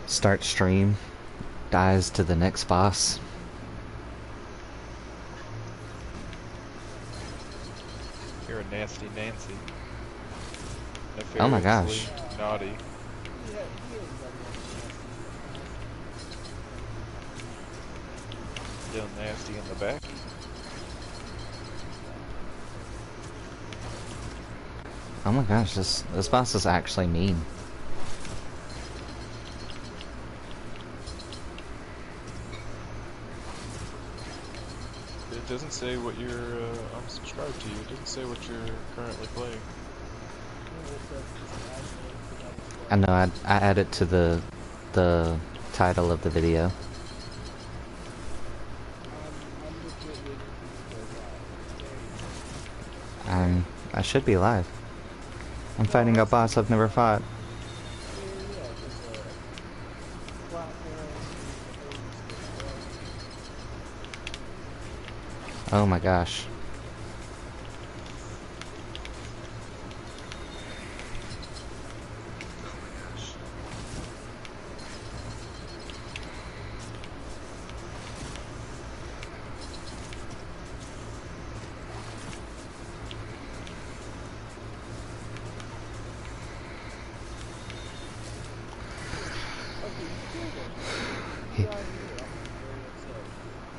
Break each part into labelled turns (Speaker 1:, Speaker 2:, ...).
Speaker 1: Start stream, dies to the next boss.
Speaker 2: You're a nasty Nancy.
Speaker 1: Oh my gosh.
Speaker 2: Nefariously naughty. Still nasty in the back.
Speaker 1: Oh my gosh, this boss is actually mean.
Speaker 2: It doesn't say what you're, I'm subscribed to you. It doesn't say what you're currently playing.
Speaker 1: I know, I add it to the title of the video. I should be live. I'm fighting a boss I've never fought. Oh my gosh.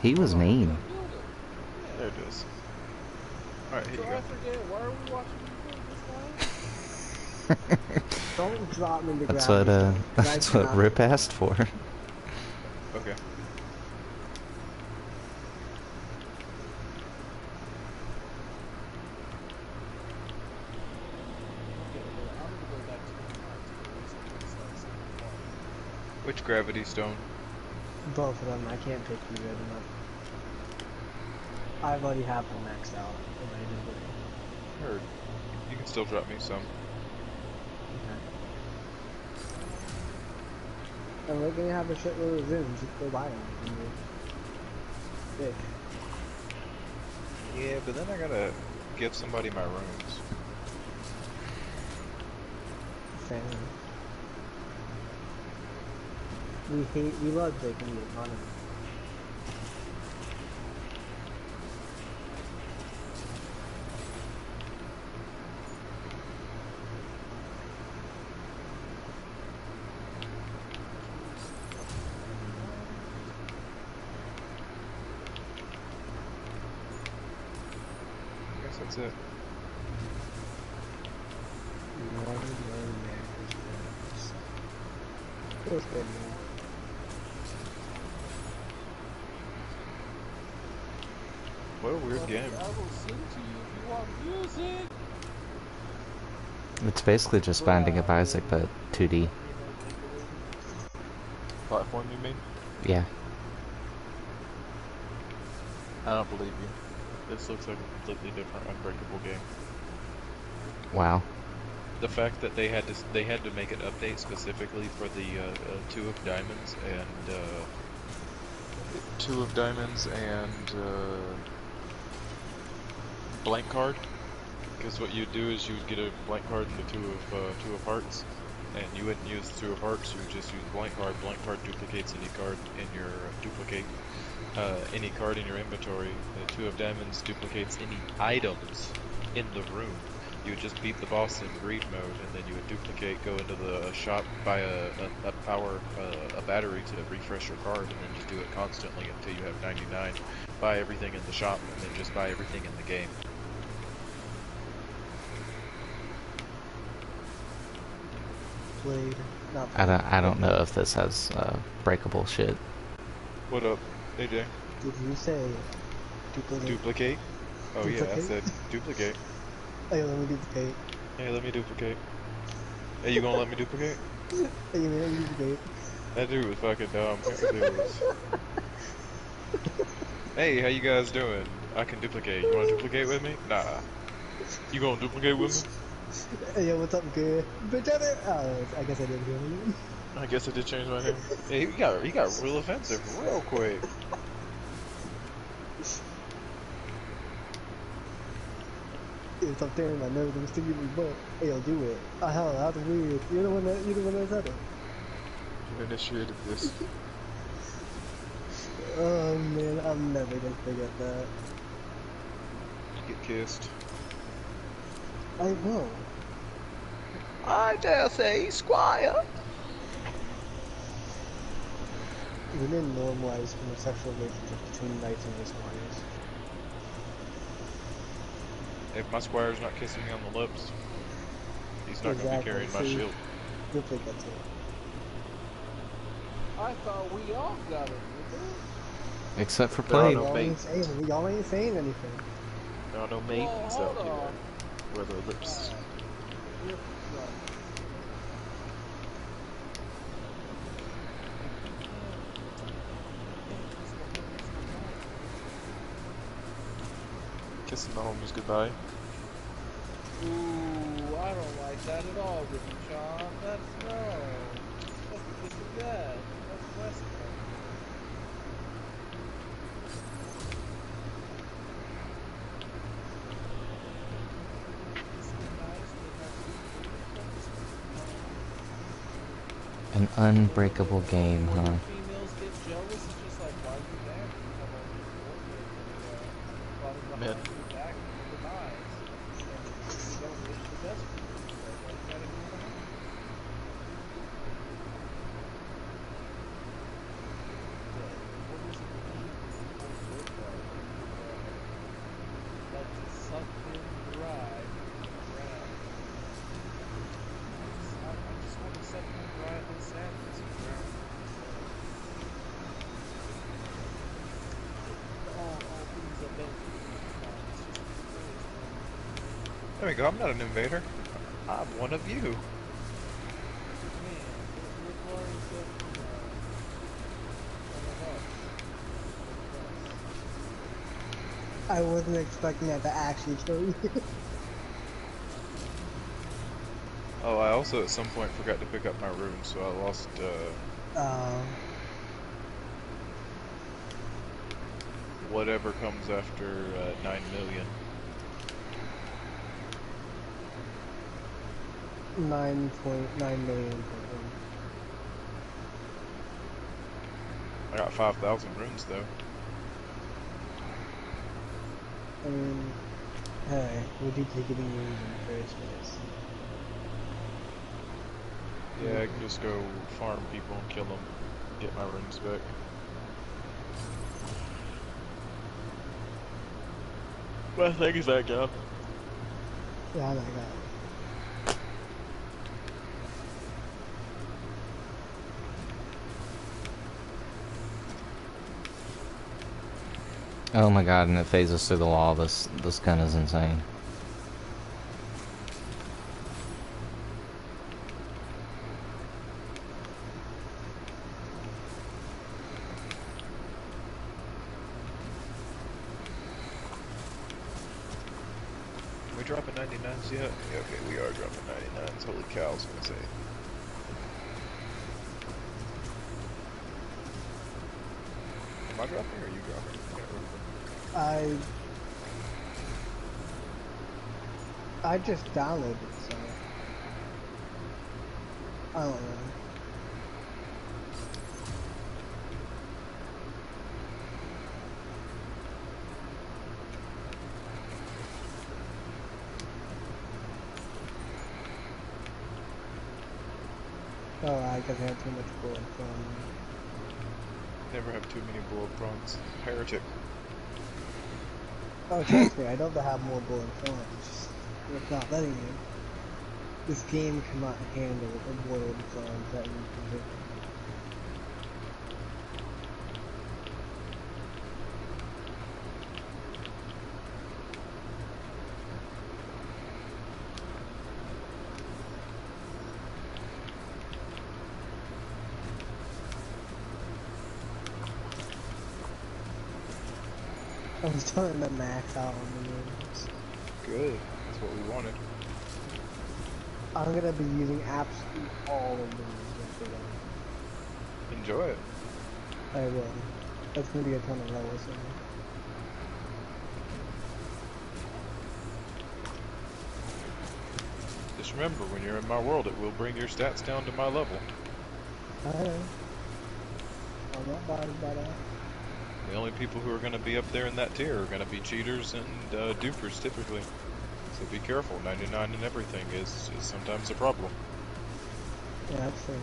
Speaker 1: He was mean.
Speaker 2: There it is. Alright, here you go.
Speaker 3: Why are we watching this? Don't drop me to
Speaker 1: That's what Rip asked for.
Speaker 2: Okay. Which gravity stone?
Speaker 3: Both of them. I can't pick either of them up. I've already have them maxed out.
Speaker 2: Heard. You can still drop me some.
Speaker 3: Okay. And we're gonna have a shitload of zooms. Just go buy them. Big.
Speaker 2: Yeah, but then I gotta give somebody my runes.
Speaker 3: Fair enough. We love taking the economy.
Speaker 2: I guess that's it.
Speaker 3: Feels good, man.
Speaker 2: What a weird game.
Speaker 4: I will sing to you if you want music.
Speaker 1: It's basically just Binding of Isaac, but 2D.
Speaker 2: Platform, you mean?
Speaker 1: Yeah.
Speaker 2: I don't believe you. This looks like a completely different Unbreakable game.
Speaker 1: Wow.
Speaker 2: The fact that they had to make an update specifically for the Two of Diamonds and blank card, because what you'd do is you would get a blank card in the two of Hearts, and you wouldn't use the Two of Hearts. You would just use blank card. Blank card duplicates any card in your any card in your inventory. The Two of Diamonds duplicates any items in the room. You would just beat the boss in greed mode, and then you would duplicate, go into the shop, buy a battery to refresh your card, and then just do it constantly until you have 99. Buy everything in the shop, and then just buy everything in the game.
Speaker 3: Played. Not
Speaker 1: I don't know if this has breakable shit.
Speaker 2: What up, AJ?
Speaker 3: Did you say duplicate?
Speaker 2: Duplicate? Oh
Speaker 3: Duplicate?
Speaker 2: yeah, I said duplicate.
Speaker 3: Hey, let me duplicate.
Speaker 2: Hey, let me duplicate. Hey, you gonna let me duplicate?
Speaker 3: Hey, man, let me duplicate.
Speaker 2: That dude was fucking dumb. That dude was... Hey, how you guys doing? I can duplicate. You wanna duplicate with me? Nah. You gonna duplicate with me?
Speaker 3: Hey, yo, what's up, good? Bitch, damn it! I guess I did hear you.
Speaker 2: I guess I did change my name. Hey, he got real offensive real quick.
Speaker 3: It's up there in my nose. I'm sticking my butt. Hey, yo, do it. Oh hell, that's weird. You're the one that said it.
Speaker 2: initiated this.
Speaker 3: Oh man, I'm never gonna forget that.
Speaker 2: Get kissed.
Speaker 3: I will.
Speaker 5: I dare say, Squire.
Speaker 3: We didn't normalize homosexual relationship between knights and the squires.
Speaker 2: If my squire's not kissing me on the lips, he's not gonna be
Speaker 3: Exactly,
Speaker 2: carrying my
Speaker 3: see?
Speaker 2: shield.
Speaker 3: You'll forget it.
Speaker 4: I thought we all got it, nigga.
Speaker 1: Except for
Speaker 2: There are
Speaker 1: Plate.
Speaker 2: no
Speaker 3: Y'all ain't
Speaker 2: mates.
Speaker 3: saying, y'all ain't saying anything.
Speaker 2: There are no
Speaker 4: Well,
Speaker 2: maidens
Speaker 4: hold
Speaker 2: out here
Speaker 4: on.
Speaker 2: where their lips.
Speaker 4: Alright. You're right.
Speaker 2: Kissing the homies goodbye.
Speaker 4: Ooh, I don't like that at all, Ricky Sean. That's no. That's the kiss of death. That's West Coast. Kiss goodnight,
Speaker 1: An unbreakable game,
Speaker 4: when
Speaker 1: huh?
Speaker 4: females get jealous, it's just like, why are you mad? You have all these boyfriends plotting
Speaker 2: Man.
Speaker 4: behind your back and your demise, and you don't wish the best for you. So why you gotta be behind? What does it mean for your part? Like to suck them dry from the ground. I just want to suck them dry in sadness and drown. All things that don't it's just
Speaker 2: There we go, I'm not an invader. I'm one of you.
Speaker 4: man, we're glorious of
Speaker 3: I wasn't expecting that to actually kill you.
Speaker 2: Oh, I also at some point forgot to pick up my runes, so I lost, whatever comes after 9 million.
Speaker 3: 9.9 million.
Speaker 2: I got 5,000 runes though.
Speaker 3: I mean, hey, we do take it in use in the first place.
Speaker 2: Yeah, I can just go farm people and kill them, get my runes back. Well, thank you, that job.
Speaker 3: Yeah, I like that.
Speaker 1: Oh my god, and it phases through the wall. This gun is insane.
Speaker 2: We dropping 99s yet? Yeah, okay, we are dropping 99s. Holy cow, I was gonna say. Am I dropping or are you dropping? I can't remember.
Speaker 3: I just downloaded it, so I don't know. Oh, I guess I had too much bullet from.
Speaker 2: Never have too many bullet bronze. Heretic.
Speaker 3: Oh, trust me, I'd love to have more bullet from. It's not letting me. This game cannot handle a bullet from that you can hit. I was starting to max out on the moves.
Speaker 2: Good. That's what we wanted.
Speaker 3: I'm gonna be using absolutely all of the moves for them.
Speaker 2: Enjoy it.
Speaker 3: I will. That's gonna be a ton of levels in there.
Speaker 2: Just remember, when you're in my world, it will bring your stats down to my level.
Speaker 3: I know. I'm not bothered by that.
Speaker 2: The only people who are going to be up there in that tier are going to be cheaters and dupers typically. So be careful. 99 and everything is sometimes a problem.
Speaker 3: Yeah, that's true.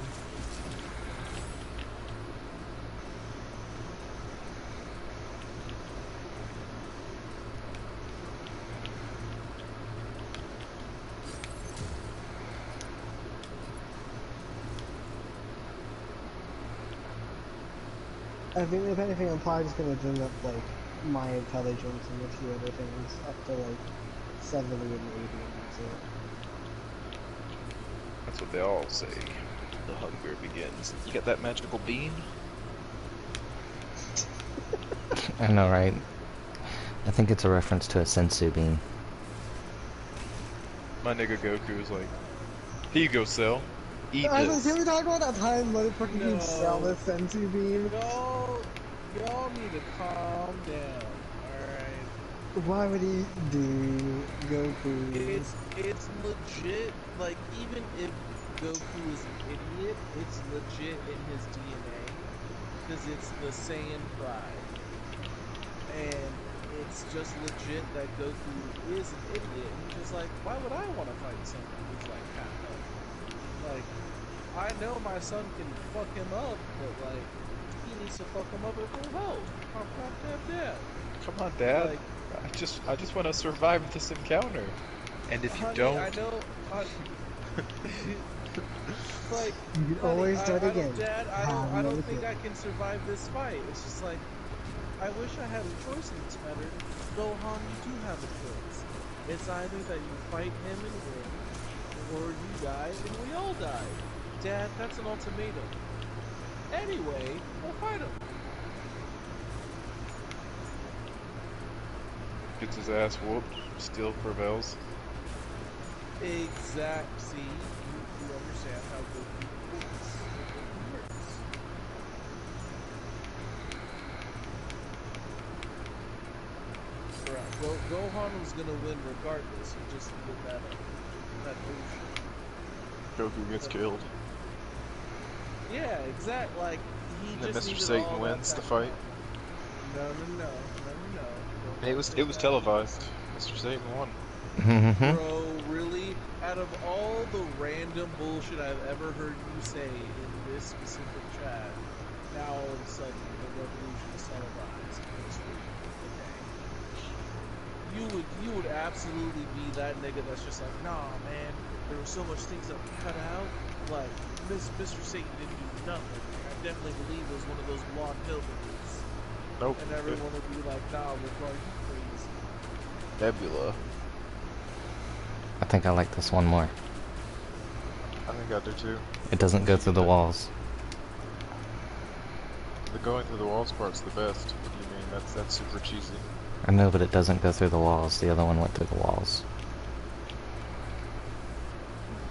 Speaker 3: I think if anything, I'm probably just gonna bring up like my intelligence and a few other things up to like 70 and 80, and that's it.
Speaker 2: That's what they all say. The hunger begins. You got that magical bean?
Speaker 1: I know, right? I think it's a reference to a sensu bean.
Speaker 2: My nigga Goku is like, here you go, Cell. Eat
Speaker 3: I was
Speaker 2: this.
Speaker 3: can we talk about that time motherfucker
Speaker 4: No.
Speaker 3: can sell the sensu beam?
Speaker 4: Y'all need to calm down, alright?
Speaker 3: Why would he do Goku?
Speaker 4: It's legit, like, even if Goku is an idiot, it's legit in his DNA. Because it's the Saiyan pride. And it's just legit that Goku is an idiot. And he's just like, why would I want to fight someone who's like half up? Like, I know my son can fuck him up, but like, he needs to fuck him up at full health. I'm goddamn dad.
Speaker 2: Come on, Dad.
Speaker 4: Like,
Speaker 2: I just want to survive this encounter. And if you
Speaker 4: honey,
Speaker 2: don't,
Speaker 4: I know. Like,
Speaker 3: You can
Speaker 4: honey,
Speaker 3: always start
Speaker 4: I
Speaker 3: again.
Speaker 4: don't, Dad, I
Speaker 3: Another
Speaker 4: don't think
Speaker 3: kid.
Speaker 4: I can survive this fight. It's just like, I wish I had a choice in this matter. Gohan, you do have a choice. It's either that you fight him and win, or you die and we all die. Dad, that's an ultimatum. Anyway, we'll fight him.
Speaker 2: gets his ass whooped, still prevails.
Speaker 4: Exact. See, you understand how Goku thinks. Goku works. Right. Well, Gohan was gonna win regardless. He just needed that ocean.
Speaker 2: Goku gets killed.
Speaker 4: Yeah, exact. Like he
Speaker 2: And then
Speaker 4: just
Speaker 2: Mr.
Speaker 4: needed
Speaker 2: Satan
Speaker 4: all
Speaker 2: wins
Speaker 4: that
Speaker 2: the fight.
Speaker 4: No.
Speaker 2: And it was televised. Mr. Satan won.
Speaker 4: Bro, really? Out of all the random bullshit I've ever heard you say in this specific chat, now all of a sudden the revolution is televised. Okay. You would absolutely be that nigga that's just like, nah, man, there were so much things that we cut out. Like, Mr. Satan didn't do nothing. I definitely believe it was one of those blonde hillbillies.
Speaker 2: Nope.
Speaker 4: And everyone would be like, nah, we're you crazy.
Speaker 2: Nebula.
Speaker 1: I think I like this one more.
Speaker 2: I think I do too.
Speaker 1: It doesn't go through the walls.
Speaker 2: The going through the walls part's the best. What do you mean? That's super cheesy.
Speaker 1: I know, but it doesn't go through the walls. The other one went through the walls.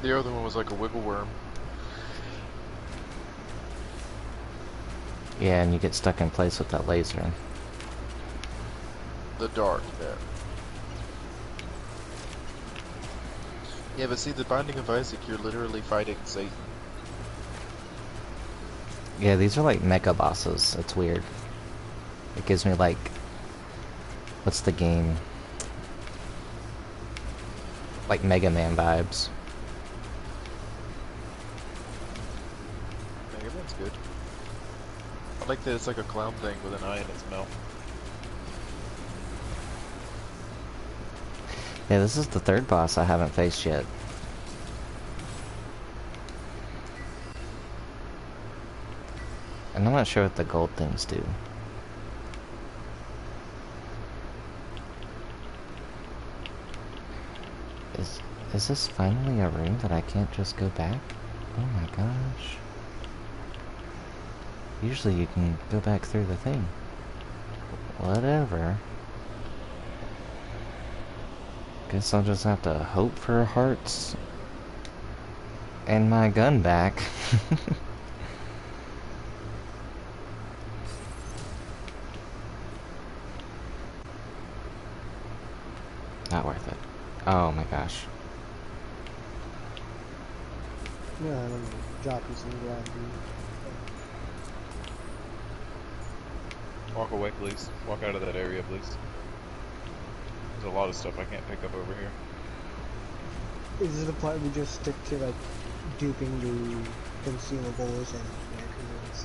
Speaker 2: The other one was like a wiggle worm.
Speaker 1: Yeah, and you get stuck in place with that laser.
Speaker 2: The dark net. Yeah, but see, the Binding of Isaac, you're literally fighting Satan.
Speaker 1: Yeah, these are like mecha bosses. It's weird. It gives me like... What's the game? Like Mega Man vibes.
Speaker 2: Mega Man's good. I like that it's like a clown thing with an eye in its mouth.
Speaker 1: Yeah, this is the third boss I haven't faced yet. And I'm not sure what the gold things do. Is this finally a room that I can't just go back? Oh my gosh. Usually you can go back through the thing. Whatever. Guess I'll just have to hope for hearts and my gun back. Not worth it. Oh my gosh.
Speaker 3: Yeah, I'm gonna drop you some gravity.
Speaker 2: Walk away, please. Walk out of that area, please. There's a lot of stuff I can't pick up over here.
Speaker 3: Is this the part we just stick to like duping the consumables and macaroons?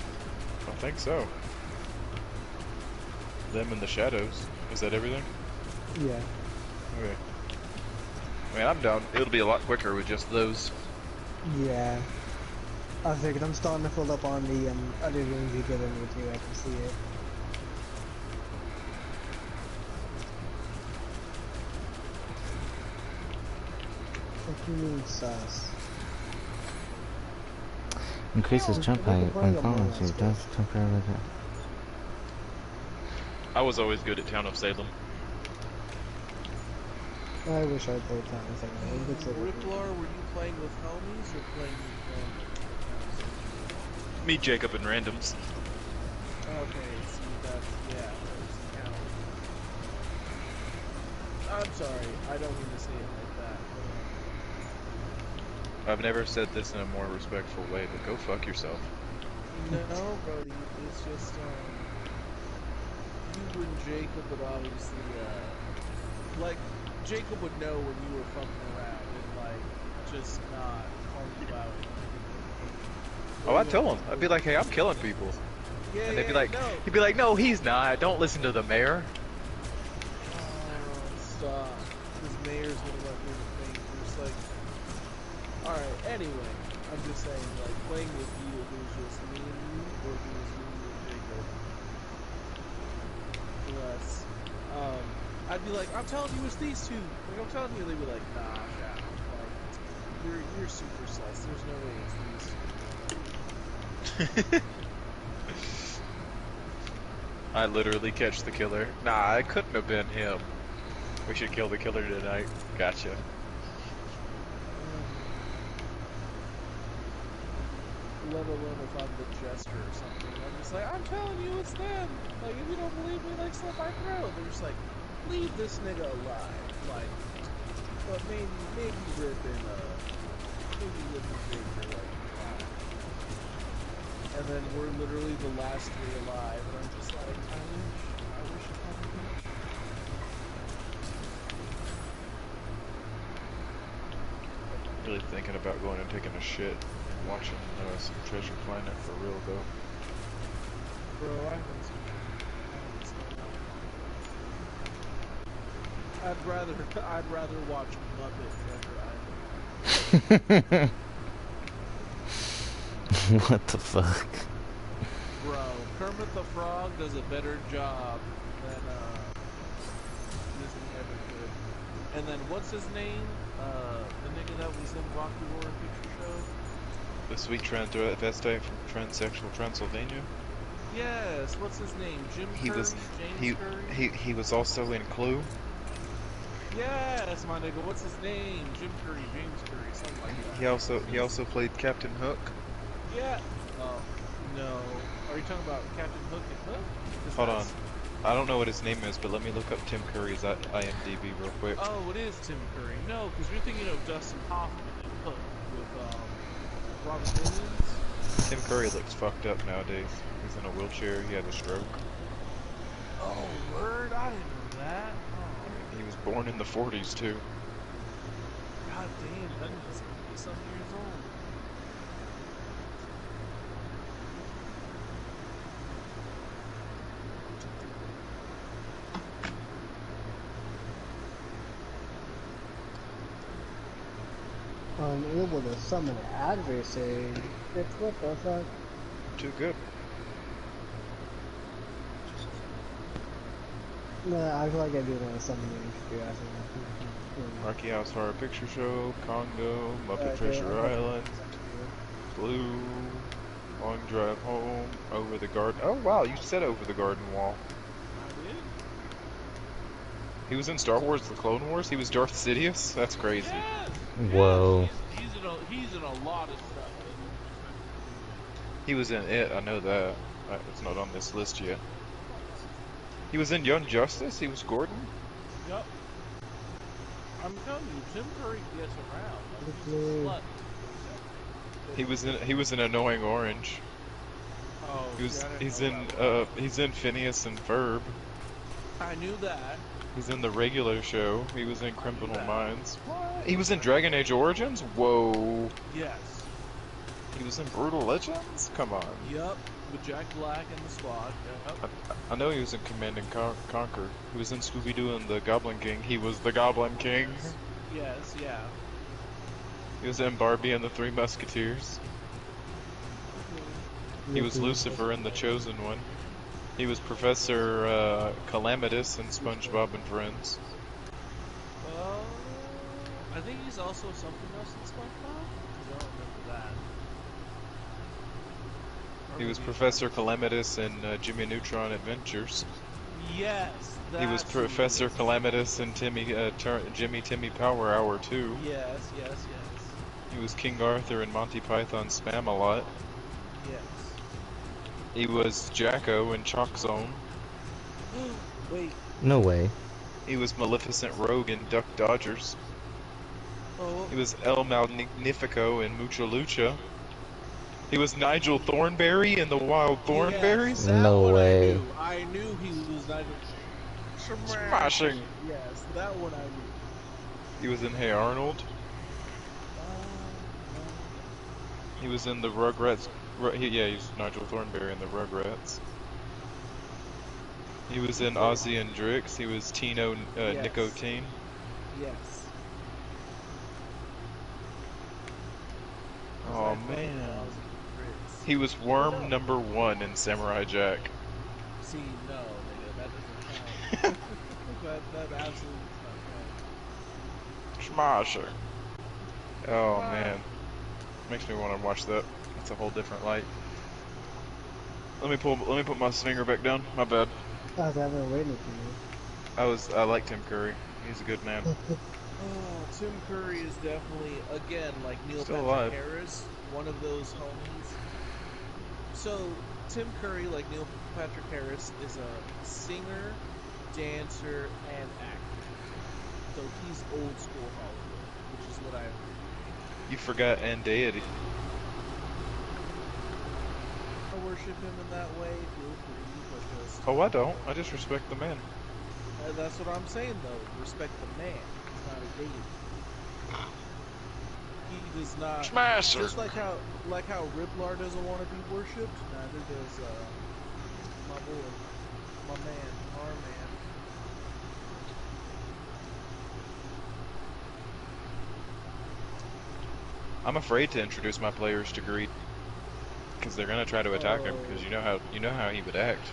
Speaker 2: I think so. Them in the shadows. Is that everything?
Speaker 3: Yeah.
Speaker 2: Okay. I mean, I'm down. It'll be a lot quicker with just those.
Speaker 3: Yeah. I figured I'm starting to fill up on the other rooms you get in with you. I can see it. What do you mean sus?
Speaker 1: Increases jump height when falling to does temporarily.
Speaker 2: I was always good at Town of Salem.
Speaker 3: I wish I played Town of Salem. It looks like
Speaker 4: Riplar, were you playing with homies or playing with randoms?
Speaker 2: Me, Jacob, and randoms.
Speaker 4: Okay, see, that's, yeah, those count. I'm sorry, I don't mean to say it like that.
Speaker 2: I've never said this in a more respectful way, but go fuck yourself.
Speaker 4: No, Brody, it's just, you and Jacob would obviously, like, Jacob would know when you were fucking around and, like, just not call you out.
Speaker 2: Oh, I'd tell him. I'd be like, hey, I'm killing people.
Speaker 4: Yeah,
Speaker 2: And they'd be
Speaker 4: yeah,
Speaker 2: like,
Speaker 4: no.
Speaker 2: he'd be like, no, he's not. Don't listen to the mayor.
Speaker 4: Oh, stop. This mayor's gonna let me think. It's like, alright, anyway, I'm just saying, like, playing with you, if it was just me and you, or if it was me and Jacob. Less. I'd be like, I'm telling you it's these two. Like, I'm telling you, they'd be like, nah, yeah. Like, you're super sus. There's no way it's these two.
Speaker 2: I literally catch the killer. Nah, it couldn't have been him. We should kill the killer tonight. Gotcha.
Speaker 4: Let alone if I'm the jester or something. I'm just like, I'm telling you it's them. Like, if you don't believe me, like, slit my throat. They're just like, leave this nigga alive. Like, but maybe Rip and, Jake are like, and then we're literally the last three alive, and I'm just like, I wish it hadn't been.
Speaker 2: Really thinking about going and taking a shit. Watching some Treasure Planet for real though.
Speaker 4: Bro, I'd rather watch Muppet Treasure Island.
Speaker 1: What the fuck?
Speaker 4: Bro, Kermit the Frog does a better job than Disney ever could. And then what's his name? The nigga that was in Rocky Horror Picture Show.
Speaker 2: The sweet transvestite from transsexual Transylvania.
Speaker 4: Yes, what's his name? Jim Curry?
Speaker 2: He was
Speaker 4: James Curry?
Speaker 2: he was also in Clue.
Speaker 4: Yes, my nigga. What's his name? Jim Curry, James Curry, something like that.
Speaker 2: He also played Captain Hook.
Speaker 4: Yeah. Oh no. Are you talking about Captain Hook and Hook? 'Cause
Speaker 2: Hold on.
Speaker 4: that's-
Speaker 2: I don't know what his name is, but let me look up Tim Curry's IMDb real quick.
Speaker 4: Oh, it is Tim Curry. No, because you're thinking of Dustin Hoffman and Hook with Robin Williams.
Speaker 2: Tim Curry looks fucked up nowadays. He's in a wheelchair. He had a stroke.
Speaker 4: Oh, word! I didn't know that. Oh,
Speaker 2: He was born in the 40s too.
Speaker 4: god damn, that nigga's 50-some years old.
Speaker 3: unable to summon an adversary. Bitch, what the fuck?
Speaker 2: Too good.
Speaker 3: Nah, I feel like I do want to summon you.
Speaker 2: Rocky House Horror Picture Show, Congo, Muppet
Speaker 3: Okay,
Speaker 2: Treasure
Speaker 3: okay.
Speaker 2: Island, Blue, Long Drive Home, Over the Garden. Oh wow, you said Over the Garden Wall.
Speaker 4: I did?
Speaker 2: He was in Star Wars: The Clone Wars. He was Darth Sidious. That's crazy.
Speaker 4: Yes!
Speaker 1: Whoa.
Speaker 4: Yes, he's in a lot of stuff.
Speaker 2: He was in It. I know that. It's not on this list yet. He was in Young Justice. He was Gordon.
Speaker 4: Yup. I'm telling you, Tim Curry gets around. Like, he's
Speaker 3: Okay.
Speaker 4: a slut.
Speaker 2: He was in Annoying Orange.
Speaker 4: Oh, see, I didn't
Speaker 2: He's
Speaker 4: know
Speaker 2: in
Speaker 4: that one.
Speaker 2: he's in Phineas and Ferb.
Speaker 4: I knew that.
Speaker 2: He's in the regular show. He was in
Speaker 4: I knew
Speaker 2: Criminal
Speaker 4: that.
Speaker 2: Minds. What? He was in Dragon Age Origins? Whoa.
Speaker 4: Yes.
Speaker 2: He was in Brutal Legends? Come on.
Speaker 4: Yup. With Jack Black and the squad. Yep.
Speaker 2: I know he was in Command and Conquer. He was in Scooby-Doo and the Goblin King. He was the Goblin King.
Speaker 4: Yes, yeah.
Speaker 2: He was in Barbie and the Three Musketeers. He was Lucifer in The Chosen One. He was Professor Calamitous in SpongeBob and Friends.
Speaker 4: I think he's also something else in SpongeBob. I don't remember that. Or
Speaker 2: He was
Speaker 4: maybe-
Speaker 2: Professor Calamitous in Jimmy Neutron Adventures.
Speaker 4: Yes.
Speaker 2: He was
Speaker 4: that's who he
Speaker 2: Professor
Speaker 4: is.
Speaker 2: Calamitous in Jimmy Timmy Power Hour 2.
Speaker 4: Yes, yes, yes.
Speaker 2: He was King Arthur in Monty Python Spam-A-Lot.
Speaker 4: Yes.
Speaker 2: He was Jacko in Chalk Zone.
Speaker 4: Wait.
Speaker 1: No way.
Speaker 2: He was Maleficent Rogue in Duck Dodgers.
Speaker 4: Oh.
Speaker 2: He was El Magnifico in Mucha Lucha. He was Nigel Thornberry in The Wild Thornberries.
Speaker 4: Yes, that
Speaker 1: No
Speaker 4: one
Speaker 1: way.
Speaker 4: I knew he was not.
Speaker 2: Smashing.
Speaker 4: Yes, that one I knew.
Speaker 2: He was in Hey Arnold. He was in the Rugrats. Yeah, he's Nigel Thornberry in the Rugrats. He was in Ozzy and Drix. He was Tino
Speaker 4: Yes.
Speaker 2: Nicotine.
Speaker 4: Yes.
Speaker 2: Oh man. He was Worm number 1 in Samurai Jack.
Speaker 4: See, no, nigga, that doesn't count. that absolutely does not count.
Speaker 2: Smasher. Oh man. Makes me want to watch that. That's a whole different light. Let me put my finger back down. My bad.
Speaker 3: I've been waiting for
Speaker 2: I like Tim Curry. He's a good man.
Speaker 3: you.
Speaker 4: Oh, Tim Curry is definitely, again, like Neil
Speaker 2: Still
Speaker 4: Patrick
Speaker 2: alive.
Speaker 4: Harris, one of those homies. So, Tim Curry, like Neil Patrick Harris, is a singer, dancer, and actor. So he's old school Hollywood, which is what I appreciate.
Speaker 2: You forgot and Deity.
Speaker 4: I worship him in that way, feel free, but just...
Speaker 2: Oh, I don't. I just respect the man.
Speaker 4: That's what I'm saying, though. Respect the man. He's not a deity. He does not.
Speaker 2: Smasher.
Speaker 4: Just like how Ripplar doesn't want to be worshipped, neither does my boy, my man, our man.
Speaker 2: I'm afraid to introduce my players to Greed, because they're gonna try to attack him. Because you know how he would act.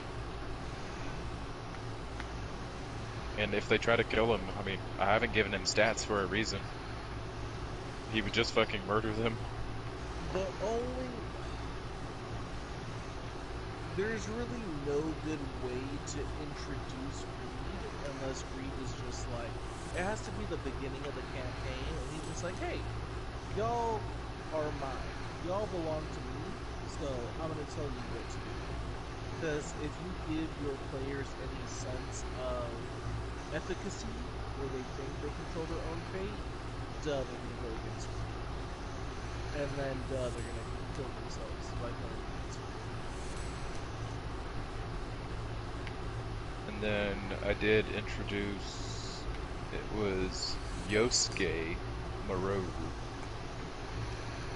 Speaker 2: And if they try to kill him, I mean, I haven't given him stats for a reason. He would just fucking murder them.
Speaker 4: There's really no good way to introduce Greed unless Greed is just like, it has to be the beginning of the campaign, and he's just like, hey, y'all are mine. Y'all belong to me, so I'm gonna tell you what to do. Because if you give your players any sense of efficacy, where they think they control their own fate, they're gonna go against you. And then they're gonna kill themselves by going against you.
Speaker 2: And then I did introduce, it was Yosuke Morogu.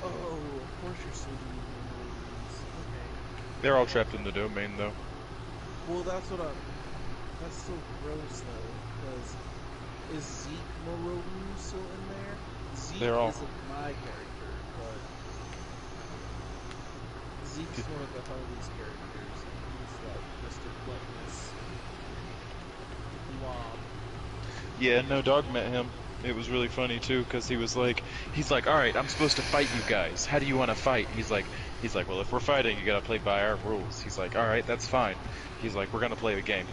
Speaker 4: Oh, of course you're so deep in movies. Okay.
Speaker 2: They're all trapped in the domain though.
Speaker 4: Well, that's so gross though, because is Zeke Morogu still in there? Zeke
Speaker 2: They're all-
Speaker 4: isn't my character, but Zeke's one of the Harley's characters, and he's like just a gluttonous blob.
Speaker 2: Yeah, no, Dog met him. It was really funny too, because he's like, all right, I'm supposed to fight you guys. How do you want to fight? He's like, well, if we're fighting, you gotta play by our rules. He's like, all right, that's fine. He's like, we're gonna play a game.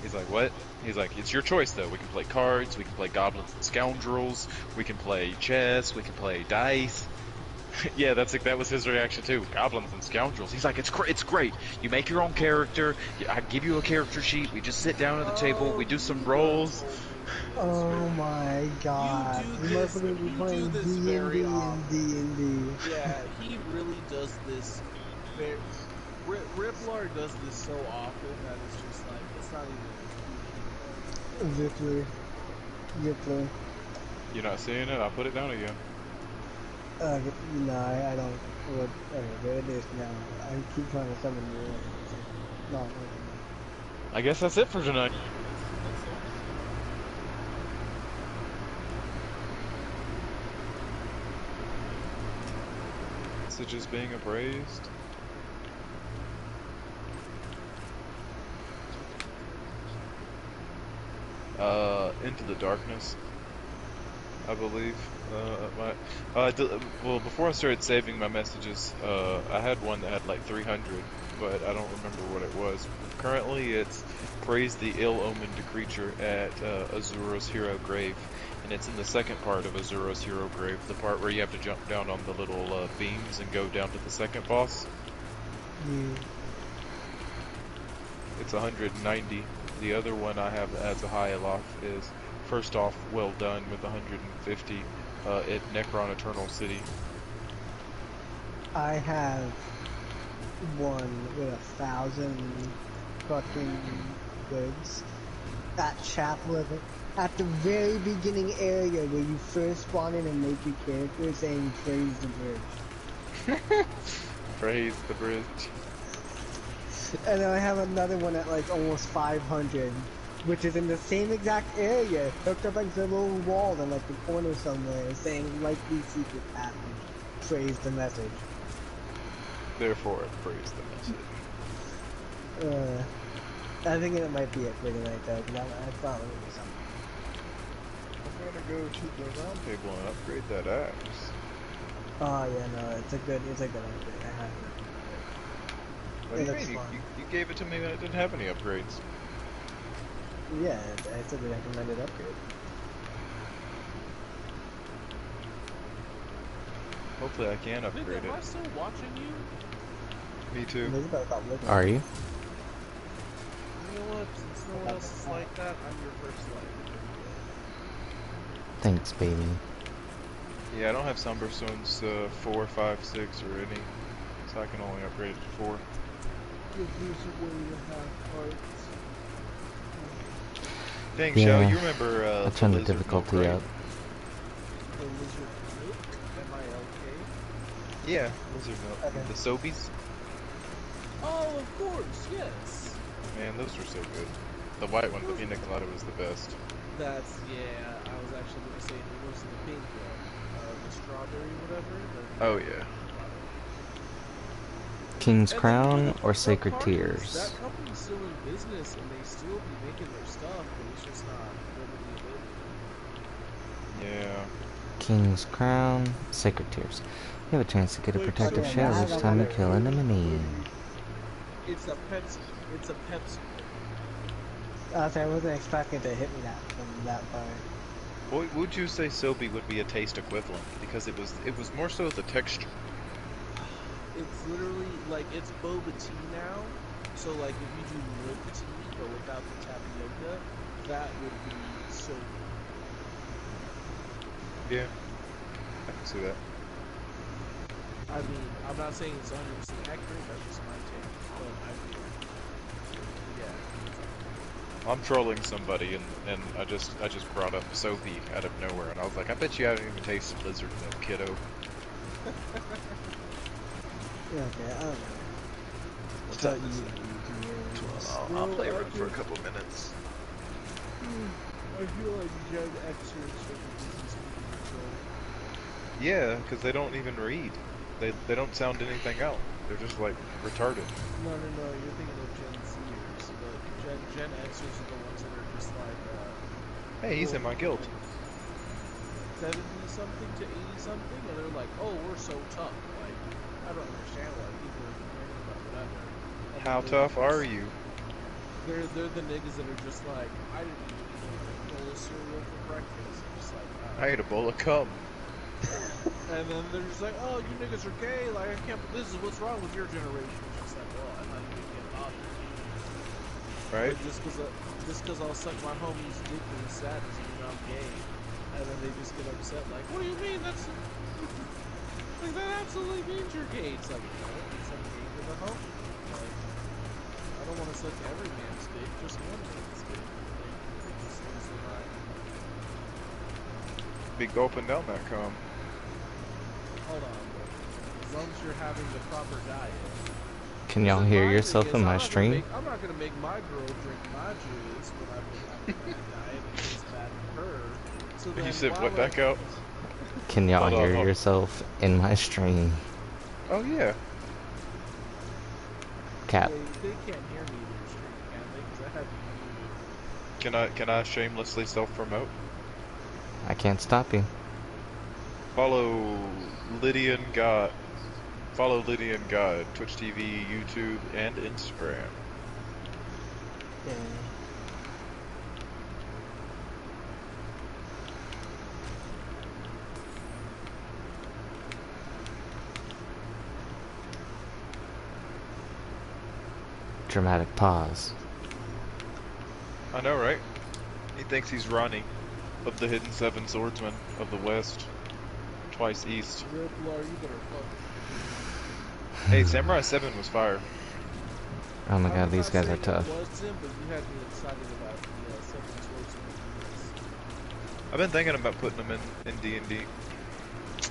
Speaker 2: He's like, what? He's like, it's your choice though. We can play cards, we can play goblins and scoundrels, we can play chess, we can play dice. Yeah, that was his reaction too. Goblins and scoundrels. He's like, it's great. You make your own character. I give you a character sheet. We just sit down at the table. We do some rolls.
Speaker 3: Oh my god.
Speaker 4: do
Speaker 3: You must
Speaker 4: this-
Speaker 3: have been
Speaker 4: you
Speaker 3: playing
Speaker 4: do this
Speaker 3: D&D
Speaker 4: very
Speaker 3: and
Speaker 4: often.
Speaker 3: D&D.
Speaker 4: Yeah, he really does this very. Ripplar does this so often that it's just like, it's not even.
Speaker 3: Zippler.
Speaker 2: You're not seeing it? I'll put it down again.
Speaker 3: No, I don't. Well, okay, there it is now. I keep trying to summon you. No, no,
Speaker 2: I guess that's it for tonight. Messages being appraised. Into the Darkness, I believe. Well, before I started saving my messages, I had one that had like 300, but I don't remember what it was. Currently, it's praise the ill-omened creature at Azuro's Hero Grave, and it's in the second part of Azuro's Hero Grave, the part where you have to jump down on the little beams and go down to the second boss.
Speaker 3: Yeah.
Speaker 2: It's 190. The other one I have as a high aloft is, first off, well done with 150 at Necron Eternal City.
Speaker 3: I have one with 1,000 fucking goods. That chapel at the very beginning area where you first spawn in and make your character saying praise the bridge.
Speaker 2: Praise the bridge.
Speaker 3: And then I have another one at like almost 500, which is in the same exact area, hooked up like the little wall in like the corner somewhere, saying likely secret passage. Praise the message.
Speaker 2: Therefore, praise the message.
Speaker 3: I think it might be it for tonight though, because I thought it was something.
Speaker 2: I'm gonna go to the round table and upgrade that axe.
Speaker 3: Oh yeah, no, it's a good upgrade. I have it.
Speaker 2: What do you mean? You gave it to me when it didn't have any upgrades.
Speaker 3: Yeah, it's a good recommended upgrade.
Speaker 2: Hopefully I can upgrade
Speaker 4: Am I
Speaker 2: it.
Speaker 4: still watching you?
Speaker 2: Me too.
Speaker 3: Elizabeth got looking.
Speaker 1: Are you?
Speaker 4: You know what? Since no one else is like that, I'm your first light.
Speaker 1: Thanks, baby.
Speaker 2: Yeah, I don't have Somberstones 4, 5, 6, or any, so I can only upgrade it to 4.
Speaker 4: Give me a way to have hearts.
Speaker 2: Dang,
Speaker 1: Yeah,
Speaker 2: Shao, you remember
Speaker 1: I turned the
Speaker 2: Lizard
Speaker 1: difficulty
Speaker 2: Milk, right?
Speaker 1: up.
Speaker 4: The lizard milk? M-I-L-K?
Speaker 2: Yeah, Lizard Milk.
Speaker 3: Okay.
Speaker 2: The Sobies?
Speaker 4: Oh, of course, yes.
Speaker 2: Man, those were so good. The white one, the Pina Colada, was the best.
Speaker 4: That's, yeah, I was actually going to say it was the pink one. The strawberry, whatever.
Speaker 2: Oh, yeah.
Speaker 1: King's
Speaker 4: And
Speaker 1: Crown
Speaker 4: then,
Speaker 1: or
Speaker 4: the
Speaker 1: Sacred
Speaker 4: part is,
Speaker 1: Tears?
Speaker 4: that company's still in business and they still be making their stuff, but it's just not readily available.
Speaker 2: Yeah.
Speaker 1: King's Crown, Sacred Tears. You have a chance to get a
Speaker 4: Wait,
Speaker 1: protective
Speaker 3: so
Speaker 1: shell
Speaker 3: now
Speaker 1: each
Speaker 3: I
Speaker 1: time you
Speaker 3: wonder-
Speaker 1: kill an enemy.
Speaker 4: It's a Pepsi. It's a Pepsi.
Speaker 3: I wasn't expecting to hit me from that far.
Speaker 2: Would you say Sobe would be a taste equivalent? Because it was more so the texture.
Speaker 4: It's literally like it's boba tea now. So like if you do milk tea but without the tapioca, that would be so good.
Speaker 2: Yeah. I can see that.
Speaker 4: I mean, I'm not saying it's 100% accurate, that's just my take. But yeah.
Speaker 2: I'm trolling somebody and I just brought up Sobe out of nowhere and I was like, I bet you haven't even tasted lizard milk, kiddo.
Speaker 3: Yeah, okay, I don't know.
Speaker 2: What's
Speaker 3: So
Speaker 2: up, this is- I'll play around for a couple minutes.
Speaker 4: I feel like Gen Xers are the business people.
Speaker 2: Yeah, because they don't even read. They don't sound anything out. They're just like retarded.
Speaker 4: No, you're thinking of Gen Zers, but Gen Xers are the ones that are just like,
Speaker 2: Hey, he's in my guild.
Speaker 4: 70 something to 80 something, and they're like, oh, we're so tough. Like, I don't understand why people are complaining about whatever. And
Speaker 2: How
Speaker 4: then
Speaker 2: tough
Speaker 4: they're
Speaker 2: are
Speaker 4: just-
Speaker 2: you?
Speaker 4: They're the niggas that are just like, I didn't even eat a bowl of cereal for breakfast. Just like,
Speaker 2: I ate a bowl of cum.
Speaker 4: And then they're just like, oh, you niggas are gay. Like, I can't. This is what's wrong with your generation. It's just like, well, I'm not even getting bothered.
Speaker 2: Right?
Speaker 4: But just because I'll suck my homie's dick in the sad doesn't mean I'm gay. And then they just get upset, like, what do you mean? That's like that absolutely means you're gay. It's like, no, it's I'm gay with a homie. Like, just like every man's dick, just one man's dick. They just lose their mind.
Speaker 2: Be gulping down that cum.
Speaker 4: Hold on, but as long as you're having the proper diet.
Speaker 1: Can y'all
Speaker 4: Then
Speaker 1: hear
Speaker 4: my
Speaker 1: yourself
Speaker 4: thing is,
Speaker 1: in my stream?
Speaker 4: I'm not gonna make my girl drink my juice when I've been having a bad diet because it's bad for her. So then
Speaker 2: You said
Speaker 4: why
Speaker 2: what
Speaker 4: would I-
Speaker 2: back out?
Speaker 1: Can y'all
Speaker 2: Hold on,
Speaker 1: hear
Speaker 2: hold on.
Speaker 1: yourself in my stream?
Speaker 2: Oh yeah.
Speaker 1: Cap.
Speaker 4: They can't hear me in your stream, can they? Because I have you muted.
Speaker 2: Can I shamelessly self-promote?
Speaker 1: I can't stop you.
Speaker 2: Follow Lydian God. Follow Lydian God, Twitch TV, YouTube, and Instagram.
Speaker 3: Yeah.
Speaker 1: Dramatic pause.
Speaker 2: I know, right? He thinks he's Ronnie of the Hidden Seven Swordsmen of the West, twice east.
Speaker 4: Riplar, you better fuck.
Speaker 2: Hey, Samurai 7 was fire.
Speaker 1: Oh my
Speaker 4: I'm
Speaker 1: god, these
Speaker 4: not
Speaker 1: guys are
Speaker 4: saying it
Speaker 1: tough.
Speaker 4: wasn't, but you had me excited about the Seven Swordsman units.
Speaker 2: I've been thinking about putting them in D&D.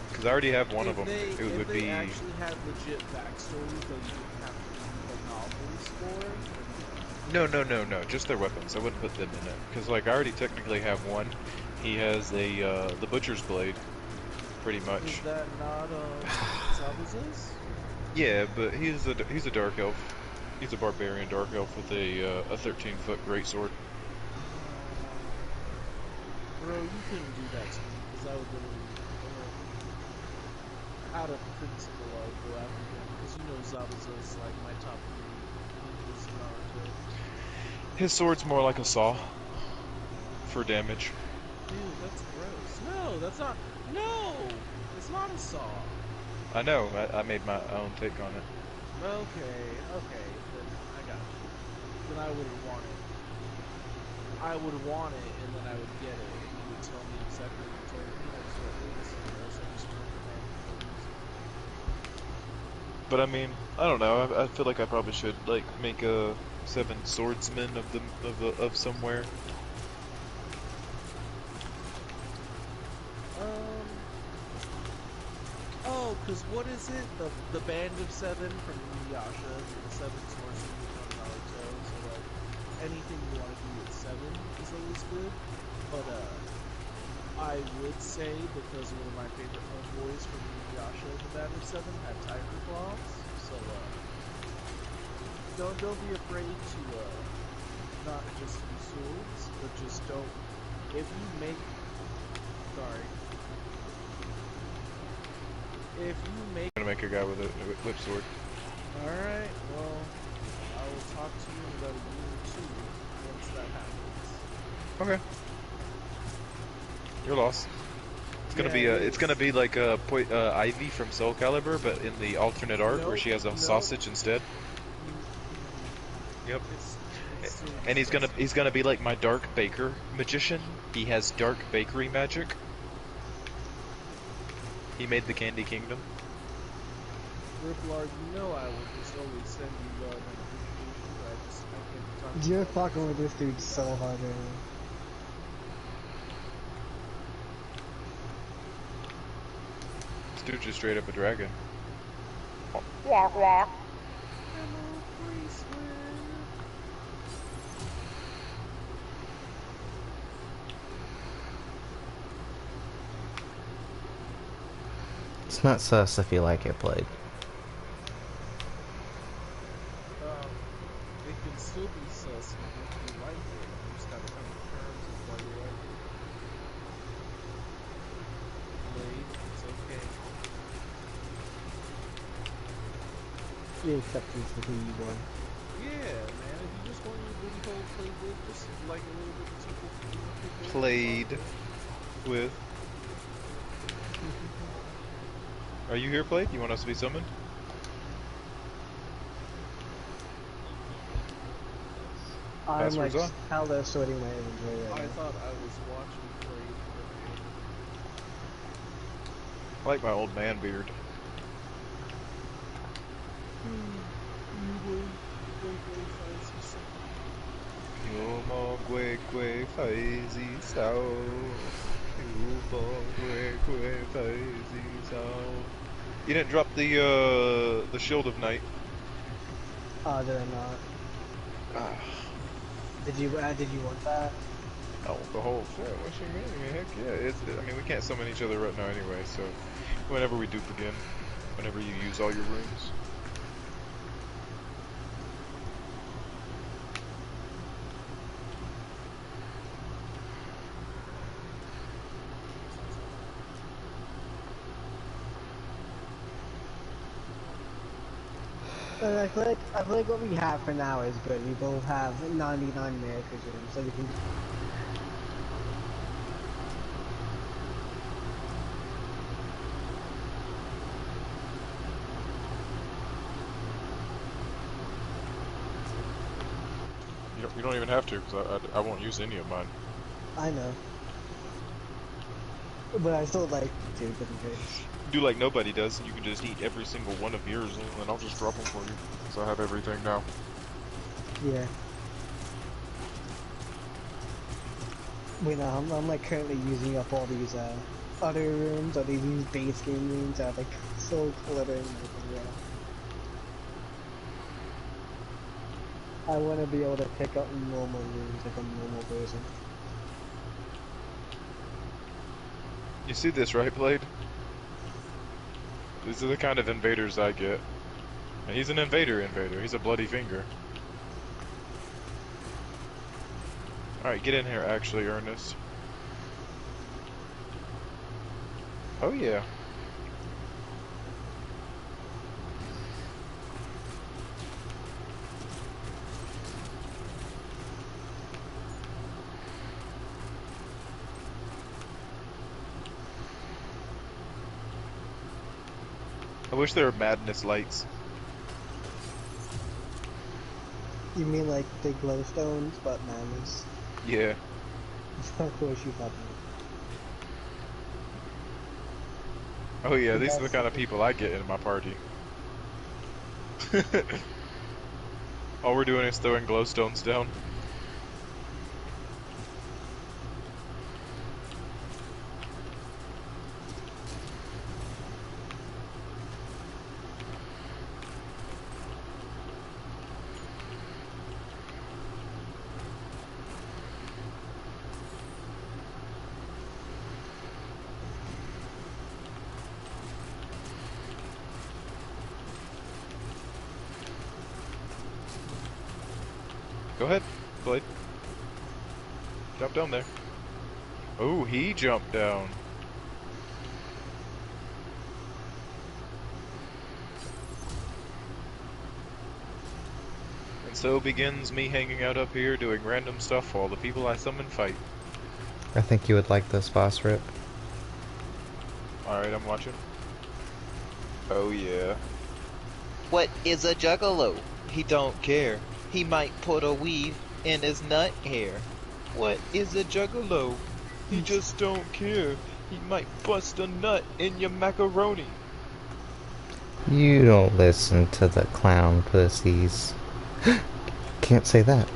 Speaker 2: Because I already have one of them.
Speaker 4: If
Speaker 2: It would
Speaker 4: they
Speaker 2: be...
Speaker 4: actually had legit backstories that you didn't have to read the novels for.
Speaker 2: No. Just their weapons. I wouldn't put them in it. Because, like, I already technically have one. He has a, the Butcher's Blade. Pretty
Speaker 4: Is
Speaker 2: much.
Speaker 4: that not Zabuza's?
Speaker 2: Yeah, but he's a Dark Elf. He's a barbarian Dark Elf with a 13-foot greatsword.
Speaker 4: Bro, you couldn't do that to me because I would literally, out of principle, I would go after him because you know Zabuza's like my top 3 ninjas in Naruto.
Speaker 2: His sword's more like a saw. For damage.
Speaker 4: Dude, that's gross. No, that's not. No, it's not a saw.
Speaker 2: I know, I made my own take on it.
Speaker 4: Okay, then I got you. Then I would want it. I would want it, and then I would get it, and you would tell me exactly what you told me. That's what it is. Else I just wouldn't have
Speaker 2: But I mean, I don't know. I feel like I probably should like make a 7 swordsmen of somewhere.
Speaker 4: Oh, cause what is it? The Band of 7 from Inuyasha, the 7 swordsmen from Naruto. So like, anything you want to do with 7 is always good. But I would say because one of my favorite homeboys from Inuyasha, the Band of 7, had tiger claws. So don't be afraid to not just use swords, but just don't. If you make, sorry. If you make...
Speaker 2: I'm gonna make a guy with a whip sword.
Speaker 4: Alright, well, I will talk to you in about a year or 2 once that happens.
Speaker 2: Okay. You're lost. It's gonna be it's gonna be like Ivy from Soul Calibur, but in the alternate art where she has a sausage instead. Yep.
Speaker 4: It's
Speaker 2: And he's gonna be like my Dark Baker magician. He has dark bakery magic. He made the Candy Kingdom.
Speaker 4: Riplar, you know I will just always send you love and appreciation, but I can't talk
Speaker 3: You're fucking with this dude so hard, man.
Speaker 2: This dude's just straight up a dragon.
Speaker 4: Hello, Graceland.
Speaker 1: It's not sus if you like it played.
Speaker 4: It can still be sus even if you like it. You just gotta come to terms with why you like it. Blade, it's okay.
Speaker 3: You accept this for who you are.
Speaker 4: Yeah, man, if you just want your booty hole played with, just like a little bit of people
Speaker 2: Played with. Are you here, Played? You want us to be summoned?
Speaker 3: I'm like
Speaker 2: Passwords on.
Speaker 3: hella sorting my inventory right
Speaker 4: I
Speaker 3: now.
Speaker 4: thought I was watching Blade.
Speaker 2: I like my old man beard.
Speaker 4: You were fancy
Speaker 2: que faz sao. Que faz sao. You didn't drop the shield of night.
Speaker 3: Oh, did I not?
Speaker 2: Ah,
Speaker 3: Did you want that?
Speaker 2: I want the whole shit. What you mean? Heck yeah. I mean, we can't summon each other right now anyway, so whenever we dupe again, whenever you use all your runes.
Speaker 3: I feel like what we have for now is good. We both have 99 American rooms, so we can.
Speaker 2: You don't even have to, because I won't use any of mine.
Speaker 3: I know. But I still like to, just in case.
Speaker 2: Do like nobody does, and you can just eat every single one of yours, and then I'll just drop them for you. So I have everything now.
Speaker 3: Yeah. Wait, no, I'm like currently using up all these other rooms, or these base game rooms that are like so cluttering everywhere. I want to be able to pick up normal rooms like a normal person.
Speaker 2: You see this, right, Blade? These are the kind of invaders I get. And he's an invader. He's a bloody finger. Alright, get in here, actually, Ernest. Oh, yeah. I wish there were madness lights.
Speaker 3: You mean like the glowstones, but madness?
Speaker 2: Yeah.
Speaker 3: Of course you fucking.
Speaker 2: Oh yeah, these are the kind of people I get in my party. All we're doing is throwing glowstones down. Go ahead, Blade. Jump down there. Oh, he jumped down. And so begins me hanging out up here doing random stuff while the people I summon fight.
Speaker 1: I think you would like this boss rip.
Speaker 2: Alright, I'm watching. Oh yeah.
Speaker 5: What is a juggalo? He don't care. He might put a weave in his nut hair. What is a juggalo? He just don't care. He might bust a nut in your macaroni.
Speaker 1: You don't listen to the clown pussies. Can't say that.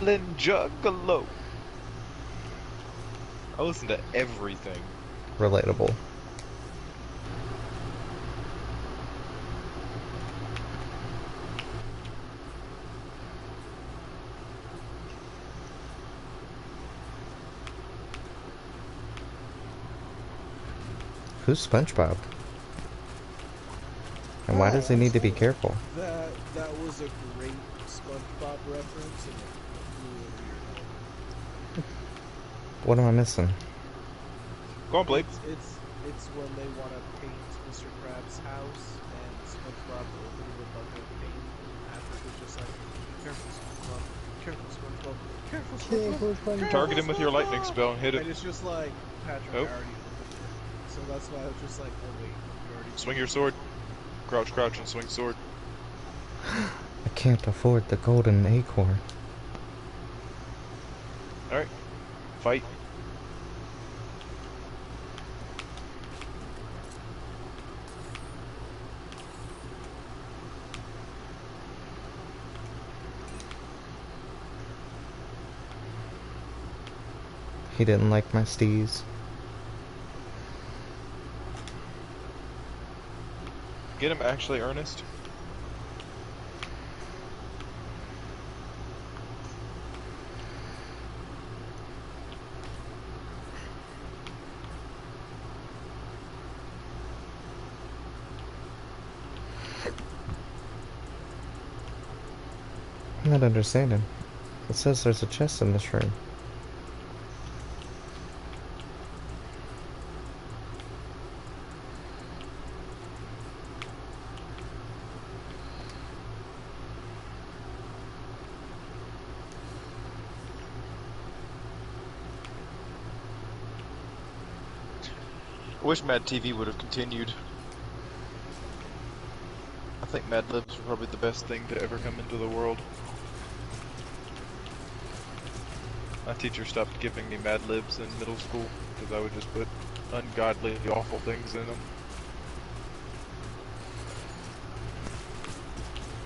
Speaker 5: Lin juggalo.
Speaker 2: I listen to everything.
Speaker 1: Relatable. Who's SpongeBob? And why does he need to be careful?
Speaker 4: That was a great SpongeBob reference, and it flew over your head.
Speaker 1: What am I missing?
Speaker 2: Go on, Blade.
Speaker 4: It's when they want to paint Mr. Krabs' house, and SpongeBob opened with a bucket of paint, and Patrick was just like, "Careful, SpongeBob! Careful, SpongeBob! Careful, SpongeBob! Careful,
Speaker 2: Target him with your lightning
Speaker 4: SpongeBob!"
Speaker 2: spell and hit
Speaker 4: And
Speaker 2: it.
Speaker 4: it's just like, Patrick,
Speaker 2: Oh.
Speaker 4: I already opened it. So that's why I was just like, oh wait, you already.
Speaker 2: Swing your sword. Crouch, crouch, and swing sword.
Speaker 1: I can't afford the golden acorn.
Speaker 2: Alright. Fight.
Speaker 1: He didn't like my steez.
Speaker 2: Get him actually earnest.
Speaker 1: I'm not understanding. It says there's a chest in this room.
Speaker 2: I wish Mad TV would have continued. I think Mad Libs were probably the best thing to ever come into the world. My teacher stopped giving me Mad Libs in middle school because I would just put ungodly, awful things in them.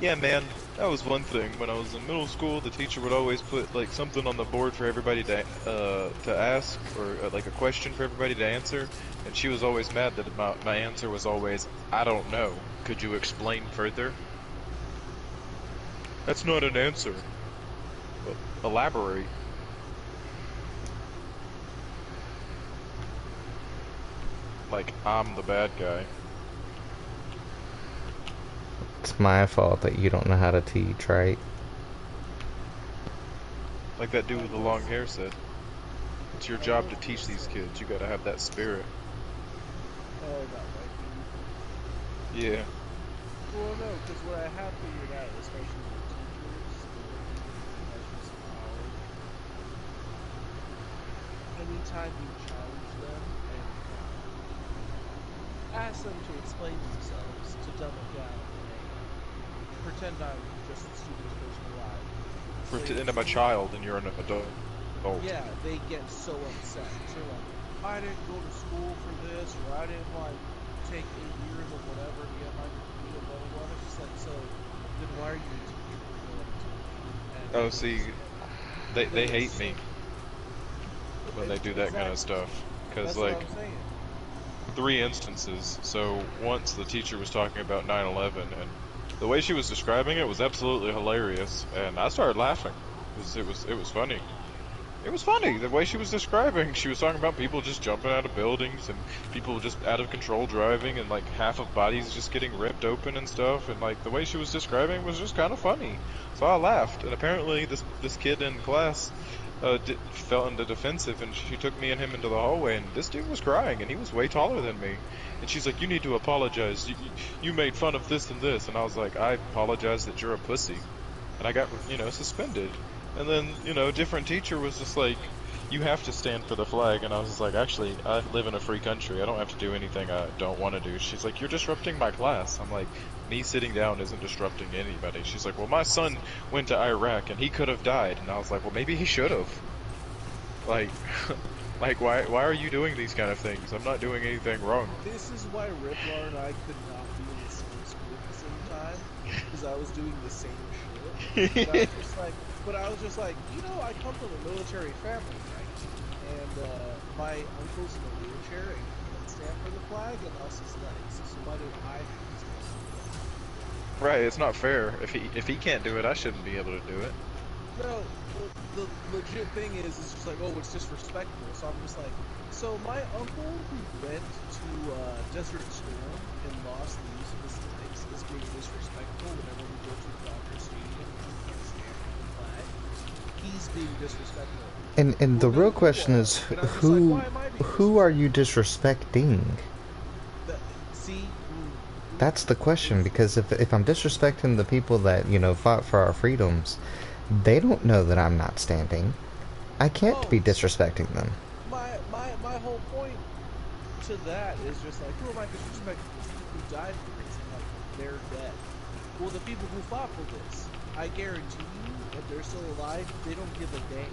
Speaker 2: Yeah, man, that was one thing. When I was in middle school, the teacher would always put like something on the board for everybody to ask, or like a question for everybody to answer. And she was always mad that my answer was always, I don't know. Could you explain further? That's not an answer. Well, elaborate. Like, I'm the bad guy.
Speaker 1: It's my fault that you don't know how to teach, right?
Speaker 2: Like that dude with the long hair said. It's your job to teach these kids. You gotta have that spirit.
Speaker 4: Oh, that might be.
Speaker 2: Yeah.
Speaker 4: Well, no, because what I have figured out, especially with teachers, professionals in college, anytime you challenge them and ask them to explain themselves, to dumb it down, and pretend I'm just the stupidest person alive.
Speaker 2: Pretend I'm a child and you're an adult.
Speaker 4: Yeah, they get so upset. They're like, I didn't go to school for this, or I didn't like take 8 years or whatever to get my degree, blah blah blah. It's just like, so then why are you teaching?
Speaker 2: Oh, see, they hate me when they do that kind of stuff. Because,
Speaker 4: That's
Speaker 2: like,
Speaker 4: what I'm saying.
Speaker 2: 3 instances. So, once the teacher was talking about 9/11, and the way she was describing it was absolutely hilarious, and I started laughing. It was funny. It was funny, the way she was describing. She was talking about people just jumping out of buildings, and people just out of control driving, and like half of bodies just getting ripped open and stuff, and like the way she was describing was just kind of funny. So I laughed, and apparently this kid in class fell into defensive, and she took me and him into the hallway, and this dude was crying, and he was way taller than me. And she's like, you need to apologize, you made fun of this and this, and I was like, I apologize that you're a pussy. And I got, suspended. And then, different teacher was just like, you have to stand for the flag. And I was just like, actually, I live in a free country. I don't have to do anything I don't want to do. She's like, you're disrupting my class. I'm like, me sitting down isn't disrupting anybody. She's like, well, my son went to Iraq and he could have died. And I was like, well, maybe he should have. Like, why are you doing these kind of things? I'm not doing anything wrong.
Speaker 4: This is why Ripplar and I could not be in the same school at the same time, because I was doing the same shit. But I was just like, I come from a military family, right? And my uncle's in a wheelchair and he can't stand for the flag, and us his legs. So why did I have to stand for the flag?
Speaker 2: Right, it's not fair. If he can't do it, I shouldn't be able to do it.
Speaker 4: No, the legit thing is just like, oh, it's disrespectful. So I'm just like, so my uncle who went to Desert Storm and lost the use of his legs is being disrespectful whenever we go to the Dodger Stadium and he can't stand for the flag. He's being disrespectful.
Speaker 1: And the real question is, who are you disrespecting? That's the question, because if I'm disrespecting the people that, fought for our freedoms, they don't know that I'm not standing. I can't be disrespecting them.
Speaker 4: My whole point to that is just like, who am I disrespecting? The people who died for this, like, they're dead. Well, the people who fought for this, I guarantee you, if they're still alive, they don't give a damn.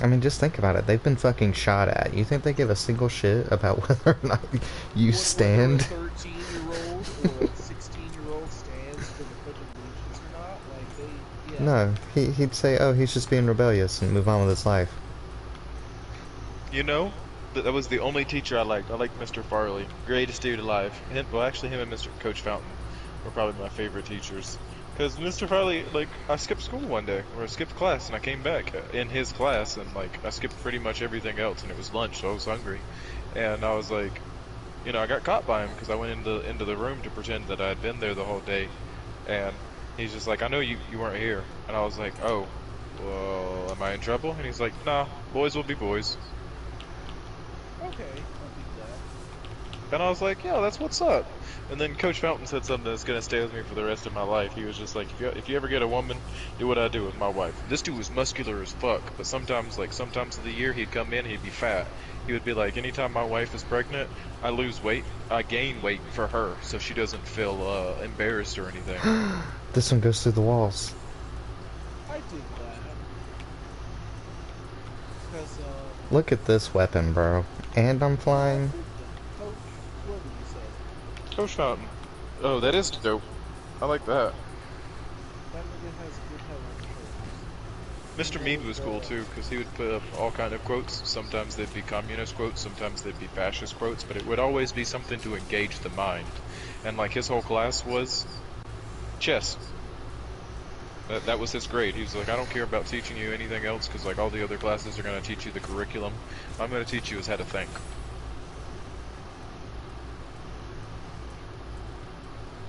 Speaker 1: I mean, just think about it. They've been fucking shot at. You think they give a single shit about whether or not you stand?
Speaker 4: Whether a 13-year-old or a 16-year-old stands for the Pledge of Allegiance or not, like, they Yeah.
Speaker 1: No, he'd say, oh, he's just being rebellious and move on with his life.
Speaker 2: You know, that was the only teacher I liked. I liked Mr. Farley, greatest dude alive. Well, actually, him and Mr. Coach Fountain were probably my favorite teachers. Because Mr. Farley, like, I skipped school one day, or I skipped class, and I came back in his class, and like, I skipped pretty much everything else, and it was lunch, so I was hungry, and I was like, you know, I got caught by him because I went into the room to pretend that I had been there the whole day, and he's just like, I know you weren't here, and I was like, oh, well, am I in trouble? And he's like, nah, boys will be boys.
Speaker 4: Okay, I'll do that.
Speaker 2: And I was like, yeah, that's what's up. And then Coach Fountain said something that's gonna stay with me for the rest of my life. He was just like, if you ever get a woman, do what I do with my wife. This dude was muscular as fuck, but sometimes of the year he'd come in, he'd be fat. He would be like, anytime my wife is pregnant, I lose weight, I gain weight for her, so she doesn't feel embarrassed or anything.
Speaker 1: This one goes through the walls.
Speaker 4: I dig that. Because,
Speaker 1: Look at this weapon, bro. And I'm flying.
Speaker 4: Coach, what did you say?
Speaker 2: Coach Fountain. Oh, that is dope. I like that.
Speaker 4: That nigga has good head on his shoulders.
Speaker 2: Mr. Mead was cool too, because he would put up all kind of quotes. Sometimes they'd be communist quotes, sometimes they'd be fascist quotes, but it would always be something to engage the mind. And like his whole class was chess. That was his grade. He was like, I don't care about teaching you anything else, because like all the other classes are going to teach you the curriculum. What I'm going to teach you is how to think.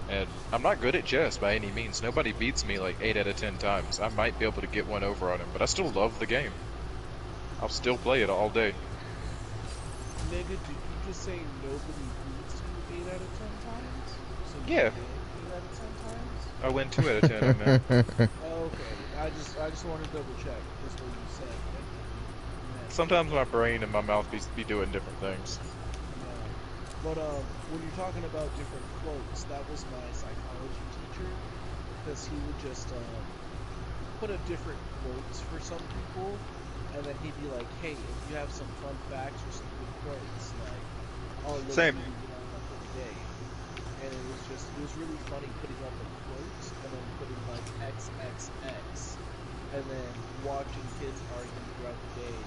Speaker 2: And I'm not good at chess by any means. Nobody beats me like 8 out of 10 times. I might be able to get one over on him, but I still love the game. I'll still play it all day.
Speaker 4: Nigga, did you just say nobody beats you 8 out of 10 times? So you
Speaker 2: Yeah.
Speaker 4: did 8 out of 10 times?
Speaker 2: I win 2 out of 10, man.
Speaker 4: Okay, I just want to double check. That's what you said.
Speaker 2: Sometimes my brain and my mouth be doing different things.
Speaker 4: But when you're talking about different quotes, that was my psychology teacher, because he would just put up different quotes for some people, and then he'd be like, "Hey, if you have some fun facts or some good quotes, like, I'll let
Speaker 2: Same.
Speaker 4: you get on that for the day." And it was really funny putting up the quotes and then putting like XXX, and then watching kids argue throughout the day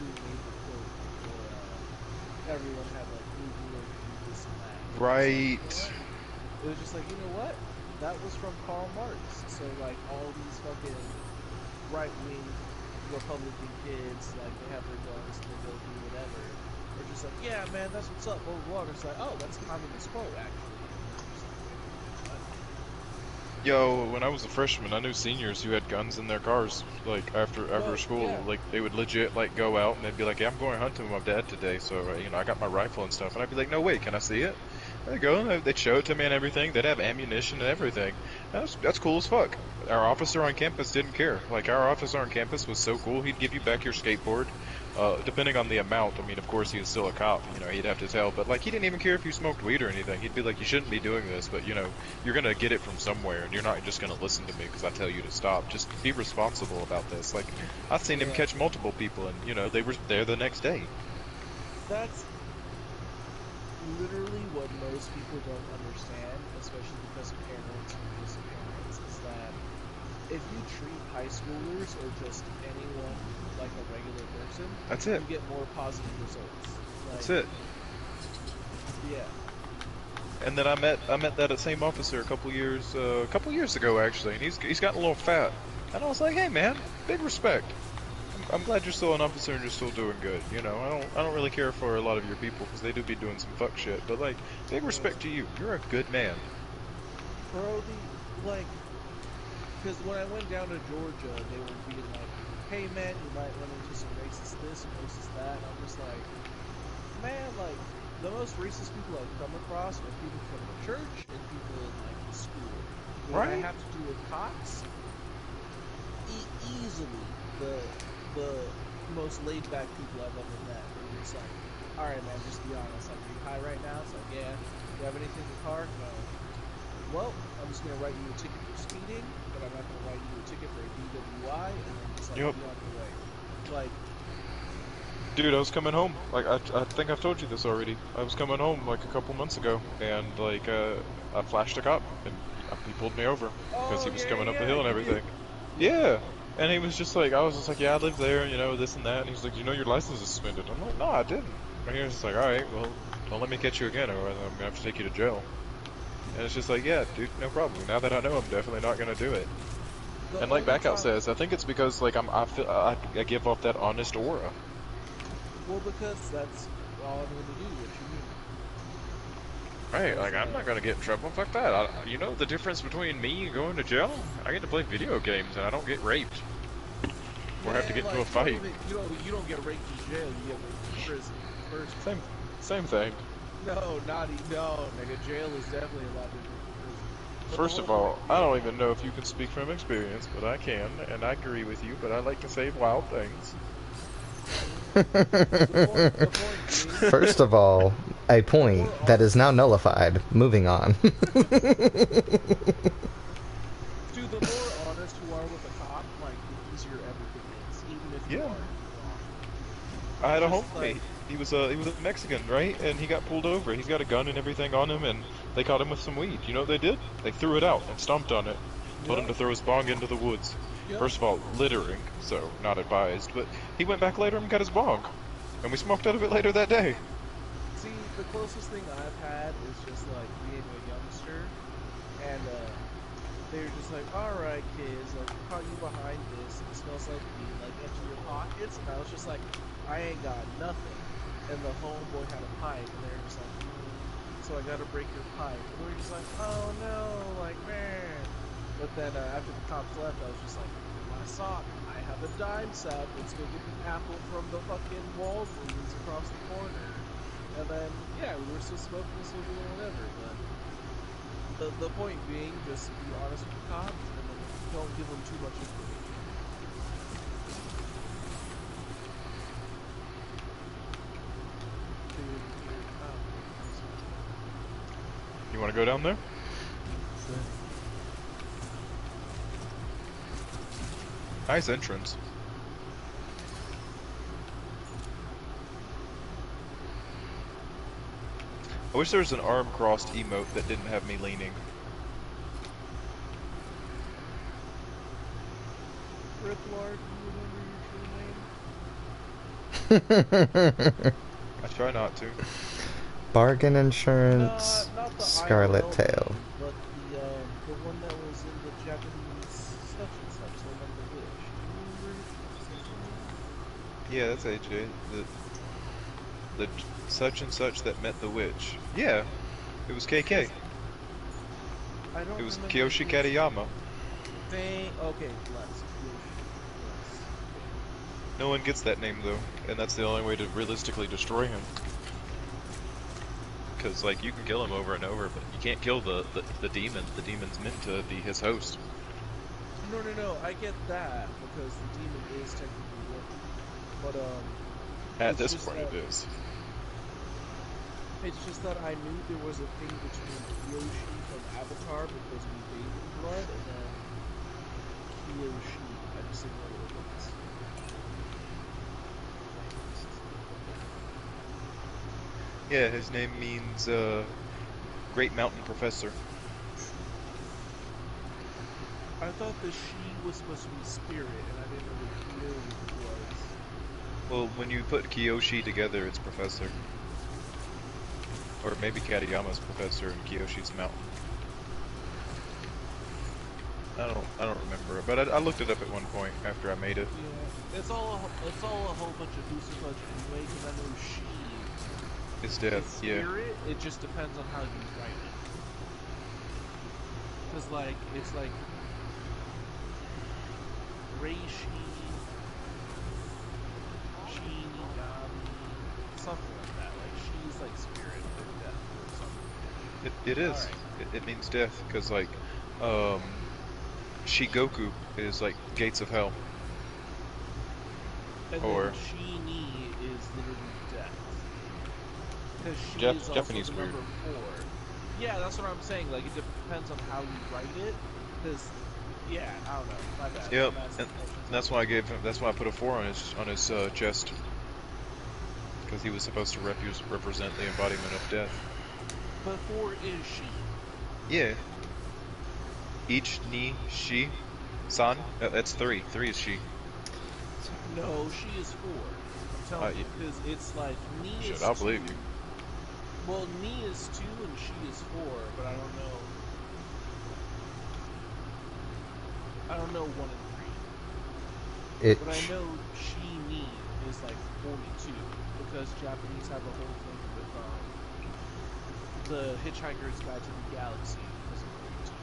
Speaker 4: who made the quote, or everyone had like who wrote this and that.
Speaker 2: Right.
Speaker 4: It was just like, you know what? That was from Karl Marx. So like all these fucking right-wing Republican kids, like they have their guns and they go do whatever. They're just like, yeah, man, that's what's up. Blah blah blah. It's like, oh, that's a communist quote actually.
Speaker 2: Yo, when I was a freshman, I knew seniors who had guns in their cars. Like after school,
Speaker 4: yeah.
Speaker 2: like they would legit like go out and they'd be like, "Yeah, I'm going hunting with my dad today, so you know I got my rifle and stuff." And I'd be like, "No, wait, can I see it?" There you go. And they'd show it to me and everything. They'd have ammunition and everything. That's cool as fuck. Our officer on campus didn't care. Like our officer on campus was so cool. He'd give you back your skateboard. Depending on the amount, I mean, of course, he was still a cop, you know, he'd have to tell, but, like, he didn't even care if you smoked weed or anything. He'd be like, you shouldn't be doing this, but, you know, you're gonna get it from somewhere, and you're not just gonna listen to me because I tell you to stop. Just be responsible about this. Like, I've seen him catch multiple people, and, you know, they were there the next day.
Speaker 4: That's literally what most people don't understand, especially because of parents and just parents, is that if you treat high schoolers or just anyone like a regular person,
Speaker 2: That's it.
Speaker 4: you get more positive results. Like,
Speaker 2: That's it.
Speaker 4: Yeah.
Speaker 2: And then I met that same officer a couple years ago actually, and he's gotten a little fat, and I was like, hey man, big respect. I'm glad you're still an officer and you're still doing good. You know, I don't really care for a lot of your people because they do be doing some fuck shit, but like, big respect to you. You're a good man.
Speaker 4: Bro, because when I went down to Georgia, they were being like, hey man, you might run into some racist this and racist that. And I'm just like, man, like, the most racist people I've come across are people from the church and people in like the school. When I
Speaker 2: Right.
Speaker 4: have to do with cops, easily the most laid back people I've ever met. They're just like, alright man, just be honest, like, are you high right now? It's like, yeah. Do you have anything in the car? No. Well, I'm just gonna write you a ticket for speeding, but I'm not gonna write you a ticket for a DWI, and then just like
Speaker 2: Yep.
Speaker 4: be on your way. Like,
Speaker 2: Dude, I was coming home. Like, I think I've told you this already. I was coming home like a couple months ago, and like, I flashed a cop, and he pulled me over because he was coming up the hill and everything. Yeah. And he was just like, I was just like, yeah, I live there, you know, this and that. And he's like, you know, your license is suspended. I'm like, no, I didn't. And he was just like, all right, well, don't let me catch you again, or I'm gonna have to take you to jail. And it's just like, yeah, dude, no problem. Now that I know, I'm definitely not gonna do it.
Speaker 4: The
Speaker 2: And like
Speaker 4: only
Speaker 2: Backout
Speaker 4: time-
Speaker 2: says, I think it's because like I give off that honest aura.
Speaker 4: Well, because that's all I'm gonna do. What you mean?
Speaker 2: Right, like I'm not gonna get in trouble. Fuck that. You know the difference between me and going to jail? I get to play video games and I don't get raped. Or have to get into a fight.
Speaker 4: You don't get raped in jail. You get raped in prison. First,
Speaker 2: Same thing.
Speaker 4: no, nigga. Jail is definitely a lot different than prison. But
Speaker 2: First
Speaker 4: the
Speaker 2: of
Speaker 4: whole
Speaker 2: all,
Speaker 4: point
Speaker 2: I don't
Speaker 4: being-
Speaker 2: even know if you can speak from experience, but I can, and I agree with you, but I like to say wild things.
Speaker 4: the point being,
Speaker 1: First of all, a point that is now nullified. Moving on.
Speaker 4: dude, the more honest you are with a cop, like the easier everything is, even if you
Speaker 2: Yeah.
Speaker 4: are wrong.
Speaker 2: I had a
Speaker 4: Just
Speaker 2: homemate.
Speaker 4: like-
Speaker 2: He was a Mexican, right? And he got pulled over. He's got a gun and everything on him, and they caught him with some weed. You know what they did? They threw it out and stomped on it. Told him to throw his bong into the woods.
Speaker 4: Yep.
Speaker 2: First of all, littering, so not advised. But he went back later and got his bong, and we smoked out of it later that day.
Speaker 4: See, the closest thing I've had is just like being a youngster, and they're just like, "Alright, kids, like we caught you behind this. It smells like weed. Like empty your pockets." And I was just like, "I ain't got nothing." And the homeboy had a pipe, and they're just like, "So I gotta break your pipe." And we were just like, "Oh no, like man." But then after the cops left, I was just like, "My sock. I have a dime sack. Let's go get an apple from the fucking Walgreens across the corner." And then, yeah, we were still smoking, still doing whatever, but the point being, just be honest with the cops, and then don't give them too much information.
Speaker 2: You want to go down there? Nice entrance. I wish there was an arm crossed emote that didn't have me leaning.
Speaker 4: Rip Lord, do you remember your true name?
Speaker 2: I try not to.
Speaker 1: Bargain insurance,
Speaker 4: Not the
Speaker 1: Scarlet
Speaker 4: IRL
Speaker 1: Tail.
Speaker 4: name, but the one that was in the Japanese such and such, so like the witch. Do you remember?
Speaker 2: Yeah, that's AJ. The such and such that met the witch. Yeah, it was KK.
Speaker 4: I don't
Speaker 2: It was
Speaker 4: remember
Speaker 2: Kiyoshi
Speaker 4: his
Speaker 2: Katayama.
Speaker 4: thing. Okay, bless.
Speaker 2: No one gets that name though, and that's the only way to realistically destroy him. Because like you can kill him over and over, but you can't kill the demon. The demon's meant to be his host.
Speaker 4: No, I get that because the demon is technically working, but
Speaker 2: At
Speaker 4: It's
Speaker 2: this
Speaker 4: just
Speaker 2: point,
Speaker 4: that-
Speaker 2: it is.
Speaker 4: it's just that I knew there was a thing between Kyoshi from Avatar because we bathed in blood, and then Kyoshi. I just didn't know what it was.
Speaker 2: Yeah, his name means Great Mountain Professor.
Speaker 4: I thought the she was supposed to be spirit, and I didn't know what Kyo was.
Speaker 2: Well, when you put Kiyoshi together, it's Professor. Or maybe Katayama's Professor and Kiyoshi's Mountain. I don't remember, but I looked it up at one point after I made it.
Speaker 4: Yeah, it's all a whole bunch of goosey fudge anyway, because I know she
Speaker 2: It's
Speaker 4: is
Speaker 2: death, yeah.
Speaker 4: spirit. It just depends on how you write it. Because like it's like Reishi, Shinigami, something like that. Like she's like spirit or death or something.
Speaker 2: It is.
Speaker 4: Alright.
Speaker 2: It means death, because like, Shigoku is like gates of hell.
Speaker 4: And
Speaker 2: Or-
Speaker 4: then Shini is literally death. Because she
Speaker 2: Jap-
Speaker 4: is also
Speaker 2: Japanese
Speaker 4: the
Speaker 2: weird.
Speaker 4: number 4. Yeah, that's what I'm saying. Like, it depends on how you write it. Because, yeah, I don't know. My bad.
Speaker 2: Yep,
Speaker 4: I'm asking
Speaker 2: and
Speaker 4: questions.
Speaker 2: that's why I gave him. That's why I put a 4 on his chest, because he was supposed to represent the embodiment of death.
Speaker 4: But 4 is she.
Speaker 2: Yeah. Each ni shi.
Speaker 5: San? That's 3. 3 is she.
Speaker 4: No, she is 4. I'm telling you, because it's like Ni
Speaker 2: Shit,
Speaker 4: is
Speaker 2: I'll
Speaker 4: 2.
Speaker 2: believe you.
Speaker 4: Well, Ni is 2 and she is 4, but I don't know. I don't know 1 and 3.
Speaker 1: It.
Speaker 4: But I know she Ni is like 42 because Japanese have a whole thing with the Hitchhiker's Guide to the Galaxy because of 42.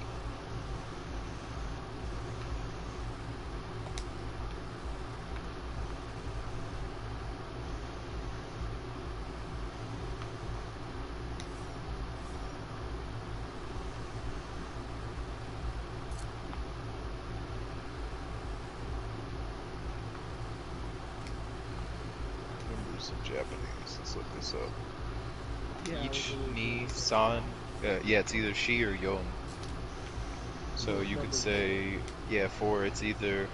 Speaker 2: Numbers in Japanese. Let's look this up.
Speaker 4: Yeah, I
Speaker 5: Ich,
Speaker 4: was really
Speaker 5: Ni,
Speaker 4: curious.
Speaker 5: San. Yeah, it's either she or Yon. So
Speaker 4: What
Speaker 5: you could
Speaker 4: number
Speaker 5: say, yeah, 4, it's either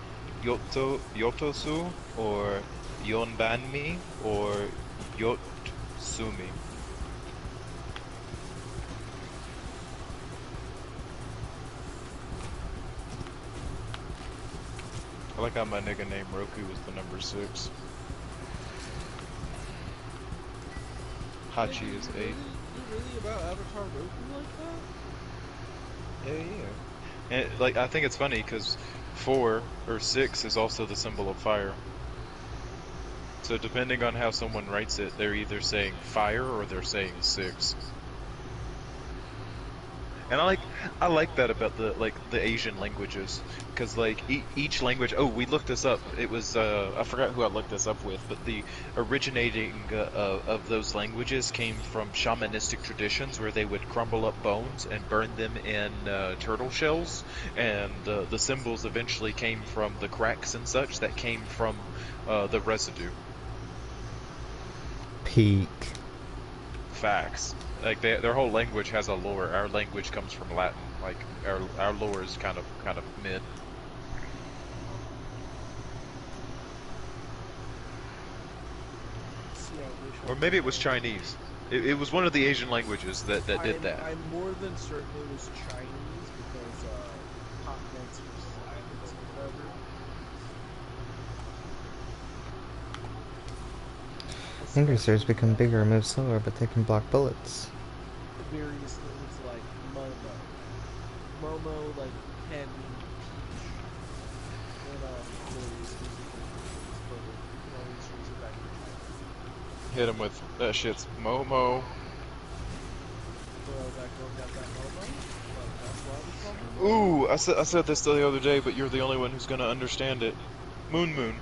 Speaker 5: Yotosu or Yonbanmi or Yotsumi.
Speaker 2: I like how my nigga named Roku was the number 6. Hachi is 8.
Speaker 4: You really about Avatar Roku like that?
Speaker 5: Yeah. And like, I think it's funny because 4 or 6 is also the symbol of fire. So depending on how someone writes it, they're either saying fire or they're saying 6. And I like that about the Asian languages, because like each language. Oh, we looked this up. It was I forgot who I looked this up with, but the originating of those languages came from shamanistic traditions where they would crumble up bones and burn them in turtle shells, and the symbols eventually came from the cracks and such that came from the residue.
Speaker 1: Peak.
Speaker 5: Facts. Like their whole language has a lore. Our language comes from Latin. Like our lore is kind of mid.
Speaker 4: See, I wish
Speaker 5: Or maybe it was Chinese. It was one of the Asian languages that did that.
Speaker 4: I'm more than certain it was Chinese because continents versus islands or whatever.
Speaker 1: Angry stars become bigger and move slower, but they can block bullets.
Speaker 4: Various things like Momo. Momo, like, can mean peach. And, various musical things, but you can always use it back in China.
Speaker 2: Hit him with that shit's Momo.
Speaker 4: Well, that girl got that Momo? Like, that's why we call her Momo?
Speaker 2: Ooh, I said this the other day, but you're the only one who's gonna understand it. Moon Moon.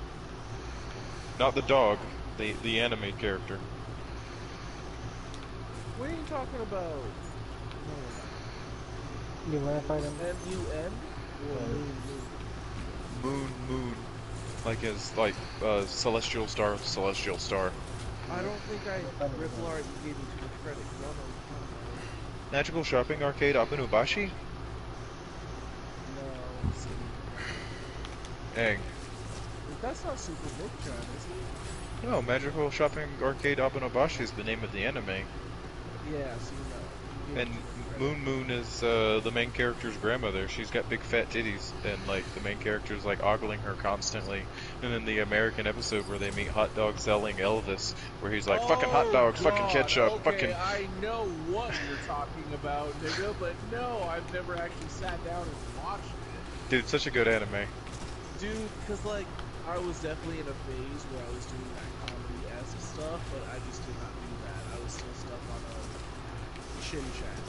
Speaker 2: Not the dog, the anime character.
Speaker 4: What are you talking about?
Speaker 3: You wanna find him?
Speaker 4: M-U-N? Or Moon Moon?
Speaker 2: Moon. Like as celestial star, celestial star.
Speaker 4: I don't think Rippler, you gave me too much credit. No, no,
Speaker 5: Magical shopping arcade Abenubashi?
Speaker 4: no, see.
Speaker 2: Dang.
Speaker 4: That's not Super Book-chan, is it?
Speaker 5: No, Magical shopping arcade Abenubashi is the name of the anime.
Speaker 4: Yeah, see, no. You gave
Speaker 5: And
Speaker 4: me too much credit.
Speaker 5: Moon Moon is the main character's grandmother. She's got big fat titties, and like the main character's like ogling her constantly. And then the American episode where they meet hot dog selling Elvis, where he's like, "Fucking hot dogs, fucking
Speaker 4: God,
Speaker 5: ketchup,
Speaker 4: okay,
Speaker 5: fucking."
Speaker 4: I know what you're talking about, nigga, but no, I've never actually sat down and watched it.
Speaker 5: Dude, such a good anime.
Speaker 4: Dude, because, like, I was definitely in a phase where I was doing that comedy-esque stuff, but I just did not do that. I was still stuck on Shin-Chan.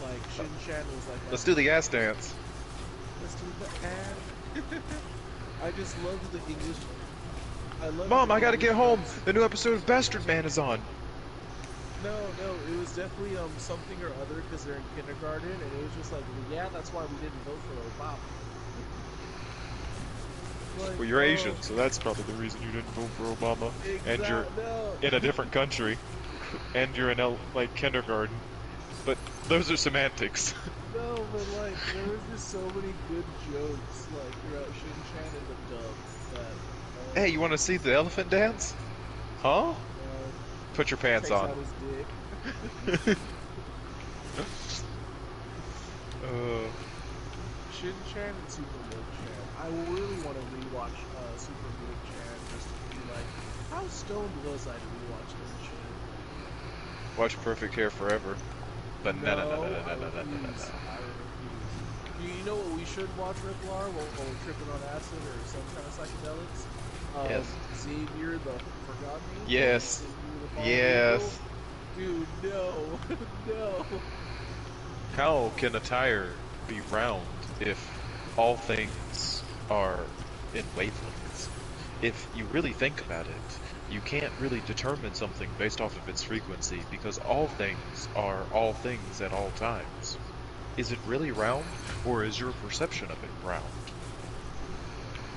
Speaker 4: Like, Shin-Chan was like...
Speaker 5: Let's do the ass dance.
Speaker 4: Let's do the ad. I just loved the English...
Speaker 5: Mom, I gotta get home. The new episode of Bastard Man is on.
Speaker 4: No, it was definitely something or other because they're in kindergarten, and it was just like, well, yeah, that's why we didn't vote for Obama. Like,
Speaker 2: Well, you're Asian, so that's probably the reason you didn't vote for Obama. And you're in a different country, and you're in like kindergarten. But those are semantics.
Speaker 4: No, but like, there was just so many good jokes, like, throughout Shin-Chan and the dub that...
Speaker 5: Hey, you want to see the elephant dance? Huh? Put your pants
Speaker 4: takes
Speaker 5: on.
Speaker 4: out his dick. Shin-Chan and Super Milk-Chan. I really want to rewatch Super Milk-Chan just to be like, how stoned was I to rewatch this shit?
Speaker 2: Watch Perfect Hair Forever. But no, no, no, no, no,
Speaker 4: I
Speaker 2: no, no, no, no,
Speaker 4: refuse.
Speaker 2: no.
Speaker 4: I refuse. You know what we should watch, Riplar, while we're tripping on acid or some kind of psychedelics?
Speaker 2: Yes.
Speaker 4: Xavier the Forgotten Angel?
Speaker 2: Yes.
Speaker 4: Xavier the Fallen
Speaker 2: Yes.
Speaker 4: Angel? Dude, no. No.
Speaker 2: How can a tire be round if all things are in wavelengths? If you really think about it, you can't really determine something based off of its frequency because all things are all things at all times. Is it really round, or is your perception of it round?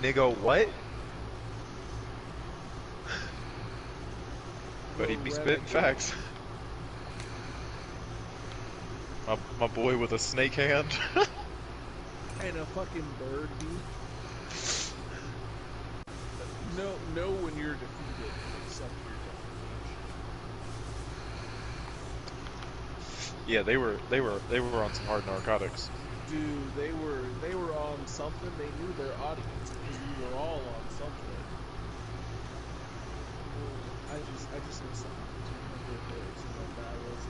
Speaker 2: Nigga, what? But he'd be spitting facts. My boy with a snake hand.
Speaker 4: And a fucking bird, dude. Know when you're defeated, accept your defeat.
Speaker 2: Yeah, they were on some hard narcotics.
Speaker 4: Dude, they were on something. They knew their audience because we were all on something. I just know something. That was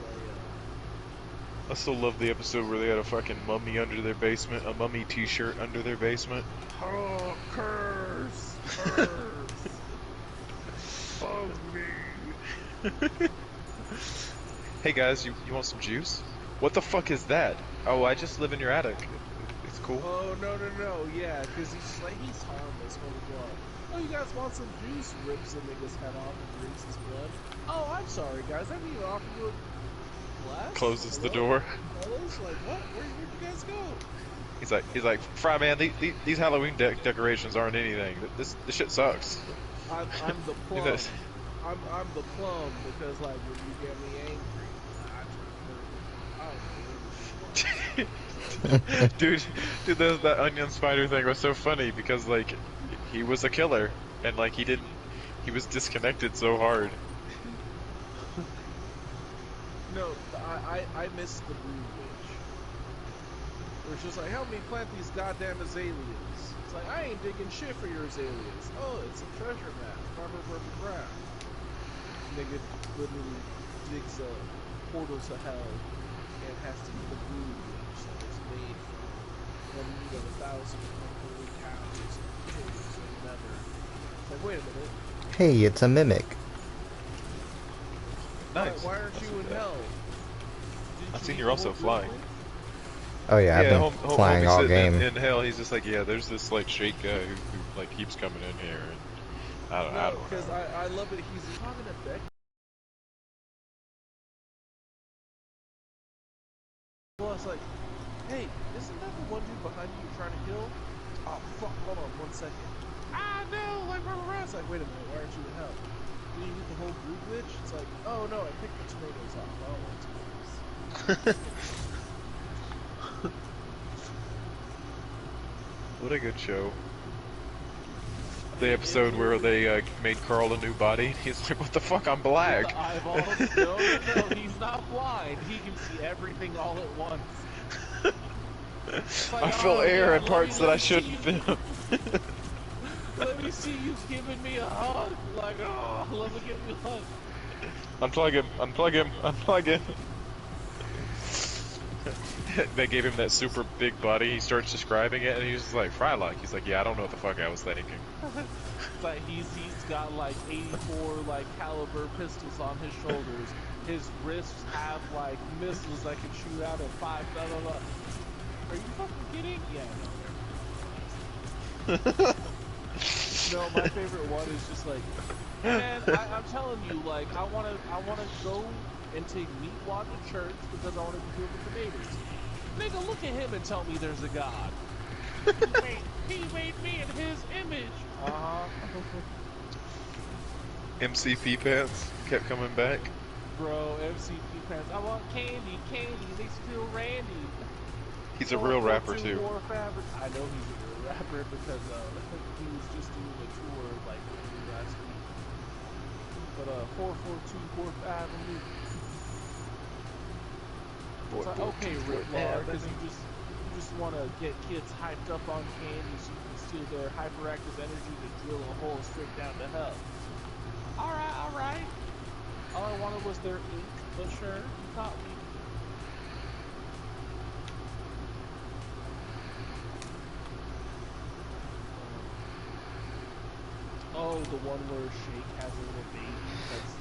Speaker 2: I still love the episode where they had a fucking mummy under their basement, a mummy t-shirt under their basement.
Speaker 4: oh, curse, curse, fuck me.
Speaker 2: Hey guys, you want some juice? What the fuck is that? Oh, I just live in your attic. It's cool.
Speaker 4: Oh no, yeah, because he's like he's harmless. Blah blah blah. Oh, you guys want some juice? Rips the nigga's head off and drinks his blood. Oh, I'm sorry, guys. I didn't even offer you a glass.
Speaker 2: Closes the
Speaker 4: Hello?
Speaker 2: door.
Speaker 4: Fellas, like what? Where'd you guys go?
Speaker 2: He's like, Fry man, these Halloween decorations aren't anything. This shit sucks.
Speaker 4: I'm the plum.
Speaker 2: This-
Speaker 4: I'm the plum because like when you get me angry,
Speaker 2: dude, that onion spider thing was so funny because like he was a killer and like he was disconnected so hard.
Speaker 4: No, I miss the Blue Witch. Where it's just like, help me plant these goddamn azaleas. It's like, I ain't digging shit for your azaleas. Oh, it's a treasure map. Brr. Nigga literally digs a portal to hell and has to eat the Blue Witch that is made from the meat of 1,000 unholy cows and pigs and whatever. It's like, wait a minute.
Speaker 1: Hey, it's a mimic.
Speaker 2: Nice.
Speaker 4: Why aren't you in hell?
Speaker 2: I've seen you're also flying.
Speaker 1: Oh yeah, I've been flying all
Speaker 2: sitting
Speaker 1: game.
Speaker 2: in hell. He's just like, yeah, there's this like Shake guy who like keeps coming in here, and I don't know.
Speaker 4: Because I love it. He's talking to Beck. Well, it's like, hey, isn't that the one dude behind you you're trying to kill? Oh fuck! Hold on 1 second. Ah no! Like it's like, wait a minute. Why aren't you in hell? Did you get the whole group glitch? It's like, oh no, I picked the tomatoes off. I don't want tomatoes.
Speaker 2: What a good show. The episode where they made Carl a new body. He's like, what the fuck? I'm black.
Speaker 4: The eyeballs? No, he's not blind. He can see everything all at once. Like,
Speaker 2: I feel air in parts that I shouldn't feel.
Speaker 4: Let me see you giving me a hug. Like, oh, let me give you a hug.
Speaker 2: Unplug him. They gave him that super big body. He starts describing it, and he's just like, Frylock. He's like, yeah, I don't know what the fuck I was thinking.
Speaker 4: Like he's got like 84 like caliber pistols on his shoulders. His wrists have like missiles that can shoot out at 5. Blah blah blah. Are you fucking kidding? Yeah. No, my favorite one is just like, man, I'm telling you, like, I wanna go and take Meatwad to church because I wanna be good with the neighbors. Nigga, look at him and tell me there's a God. He made me in his image.
Speaker 2: MCP pants kept coming back.
Speaker 4: Bro, MCP pants. I want candy, they steal Randy.
Speaker 2: He's a real rapper too.
Speaker 4: War Fabric. I know he's a real rapper because he was just doing a tour like last week. But 442 4th Avenue. It's like, okay, Riplar, because you just want to get kids hyped up on candy so you can steal their hyperactive energy to drill a hole straight down to hell. Alright, alright. All I wanted was their ink, but sure, you caught me. Oh, the one where Shake has a little baby. That's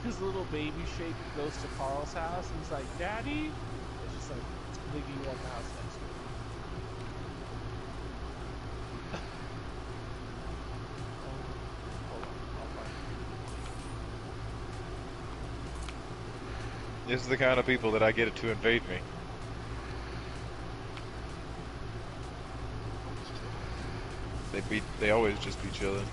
Speaker 4: his little baby Shake goes to Carl's house and he's like, "Daddy," it's just like, "Nigga, you want the house next door." Hold on, I'll find it.
Speaker 2: This is the kind of people that I get it to invade me. They always just be chilling.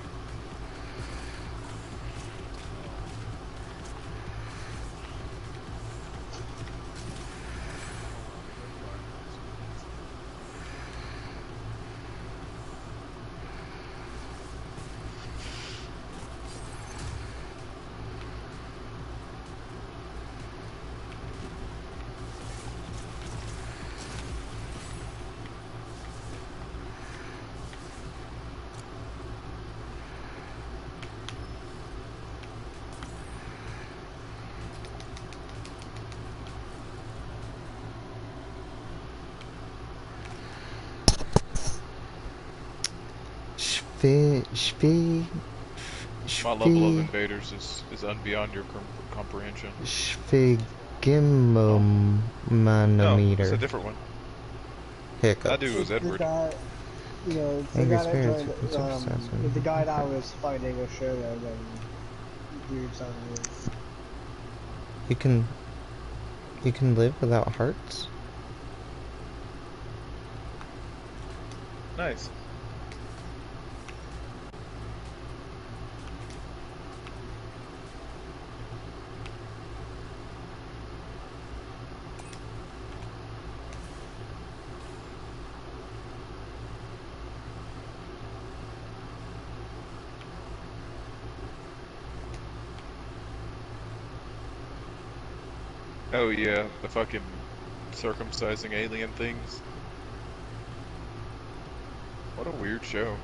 Speaker 2: My level of invaders is beyond your comprehension. No, it's a
Speaker 1: Schwigimomanometer.
Speaker 2: different one.
Speaker 1: Hiccup.
Speaker 2: I do as
Speaker 3: The
Speaker 2: Edward.
Speaker 3: guy, you know, the
Speaker 1: Angry
Speaker 3: guy that
Speaker 1: spirits,
Speaker 3: joined,
Speaker 1: it's obsessive.
Speaker 3: the guy that was fighting a show when dudes on his.
Speaker 1: You can live without hearts?
Speaker 2: Nice. Oh yeah, the fucking circumcising alien things. What a weird show.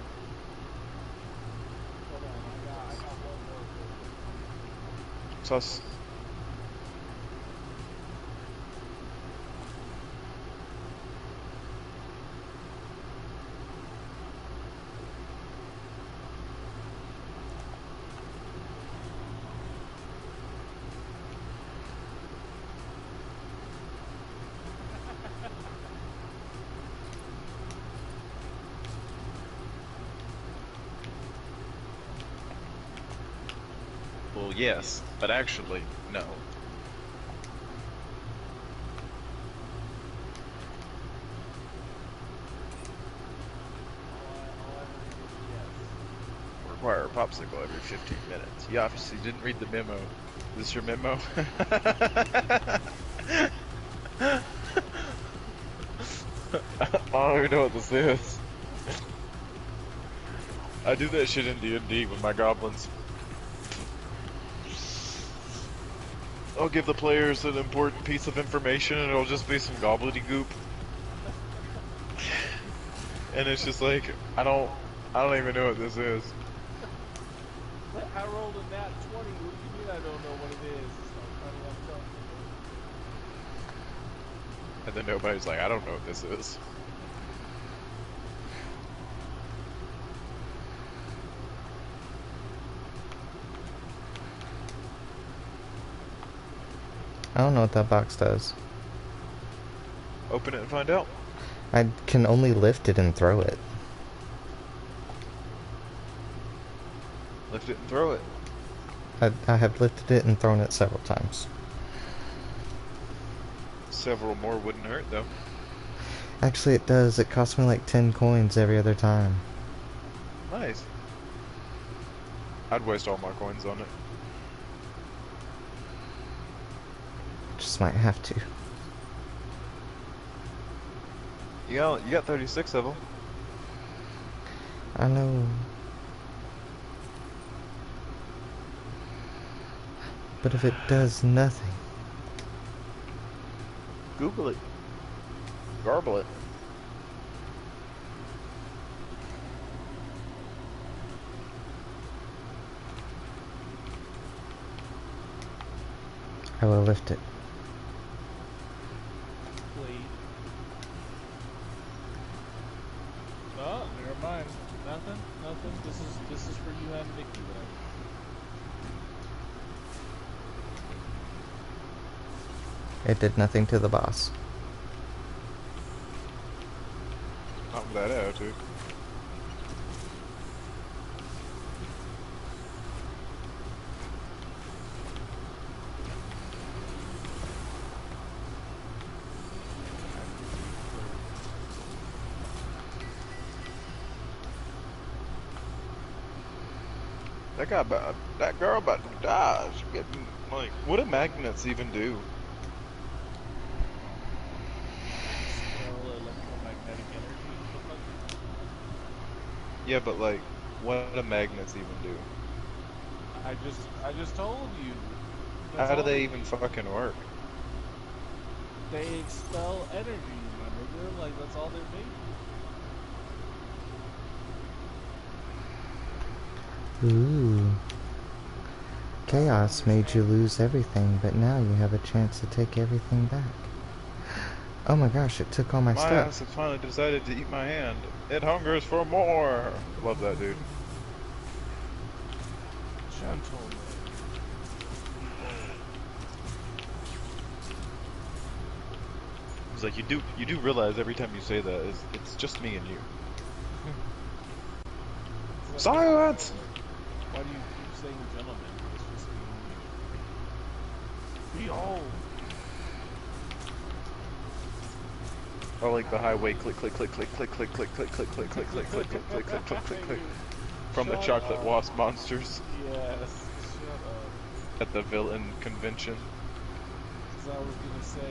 Speaker 4: Hold on, I got one more.
Speaker 2: Sus. Well, yes, but actually, no. Require a popsicle every 15 minutes. You obviously didn't read the memo. Is this your memo? I don't even know what this is. I do that shit in D&D with my goblins. I'll give the players an important piece of information and it'll just be some gobbledygook. And it's just like, I don't even know what this is.
Speaker 4: I rolled a nat 20. What do you mean I don't know what it is? It's like, honey, I'm telling you.
Speaker 2: And then nobody's like, I don't know what this is.
Speaker 1: I don't know what that box does.
Speaker 2: Open it and find out.
Speaker 1: I can only lift it and throw it.
Speaker 2: Lift it and throw it.
Speaker 1: I have lifted it and thrown it several times.
Speaker 2: Several more wouldn't hurt though.
Speaker 1: Actually, it does. It costs me like 10 coins every other time.
Speaker 2: Nice. I'd waste all my coins on it.
Speaker 1: Just might have to.
Speaker 2: You got 36 of them.
Speaker 1: I know. But if it does nothing.
Speaker 2: Google it.
Speaker 5: Garble it.
Speaker 1: I will lift it.
Speaker 4: Wait. Oh, never mind. Nothing. Nothing. This is for you and Mickey then.
Speaker 1: It did nothing to the boss.
Speaker 2: Not with that attitude. That girl about to die. She getting like, what do magnets even do?
Speaker 4: Expel electromagnetic energy.
Speaker 2: Yeah, but like, what do magnets even do?
Speaker 4: I just told you.
Speaker 2: How do
Speaker 4: all
Speaker 2: they even fucking work?
Speaker 4: They expel energy, my nigga. Like that's all they're made.
Speaker 1: Ooh. Chaos made you lose everything, but now you have a chance to take everything back. Oh my gosh, it took all my
Speaker 2: My
Speaker 1: stuff.
Speaker 2: ass has finally decided to eat my hand. It hungers for more. Love that dude.
Speaker 4: Gentlemen.
Speaker 2: It's like you do realize every time you say that it's just me and you. Silence!
Speaker 4: Why do you keep saying gentlemen? It's just me and you. Behold!
Speaker 2: I like the highway click click click click click click click click click click click click click click click click click click click from the
Speaker 4: Shut
Speaker 2: chocolate
Speaker 4: up.
Speaker 2: wasp monsters
Speaker 4: Yes, shut up.
Speaker 2: at the villain convention.
Speaker 4: Because I was gonna say,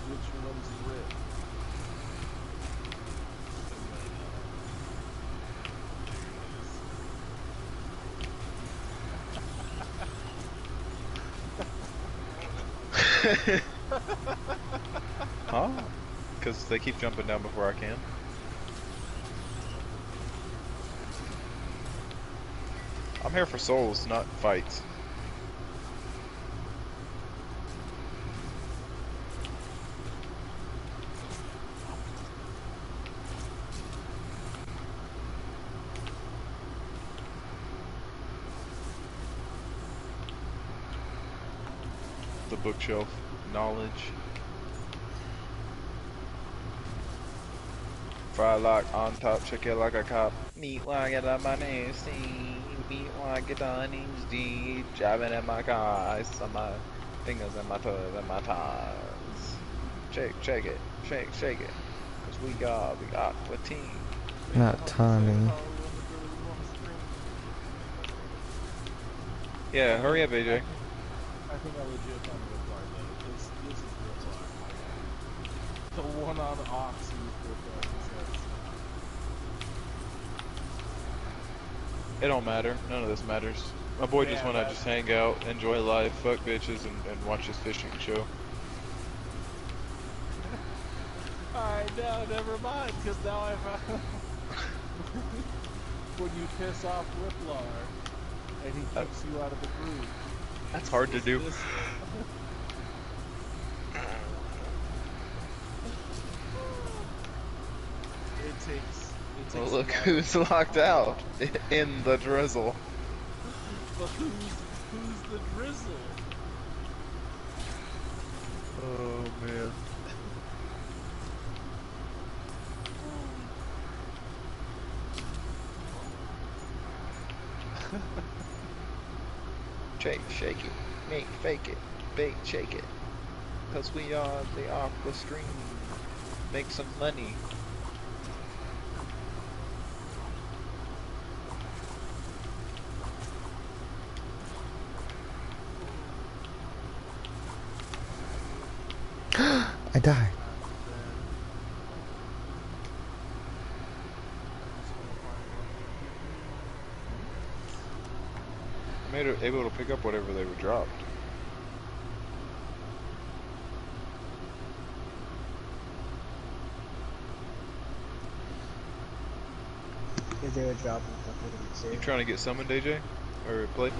Speaker 4: which one's Rip?
Speaker 2: Huh? Because they keep jumping down before I can. I'm here for souls, not fights. The bookshelf, knowledge. Fry lock on top, check it like a cop. Meat while I get on my nasty. Meat while I get on easy. Driving in my car, ice on my fingers and my toes and my toes. Shake it, shake it. Cause we got a team.
Speaker 1: Not Tommy.
Speaker 2: Yeah, hurry up, AJ.
Speaker 4: I think I legit found Riplar though. This is Riplar. The one on Ox is Riplar.
Speaker 2: It don't matter. None of this matters. My boy just
Speaker 4: Yeah,
Speaker 2: wanna just hang out, enjoy life, fuck bitches, and watch his fishing show.
Speaker 4: Alright, no, never mind, because now I found when you piss off Riplar and he kicks you out of the group.
Speaker 2: That's hard to do.
Speaker 4: It takes
Speaker 5: Well,
Speaker 4: a
Speaker 5: look
Speaker 4: lot
Speaker 5: who's
Speaker 4: of-
Speaker 5: locked out in the drizzle.
Speaker 4: But who's the drizzle?
Speaker 2: Oh man.
Speaker 5: Shake it, make fake it, bake, shake it. Cause we are the Aqua Stream. Make some money.
Speaker 1: I died.
Speaker 2: I made it able to pick up whatever they were dropped.
Speaker 3: Is there a drop in fucking
Speaker 2: You trying to get summoned, AJ? Or play?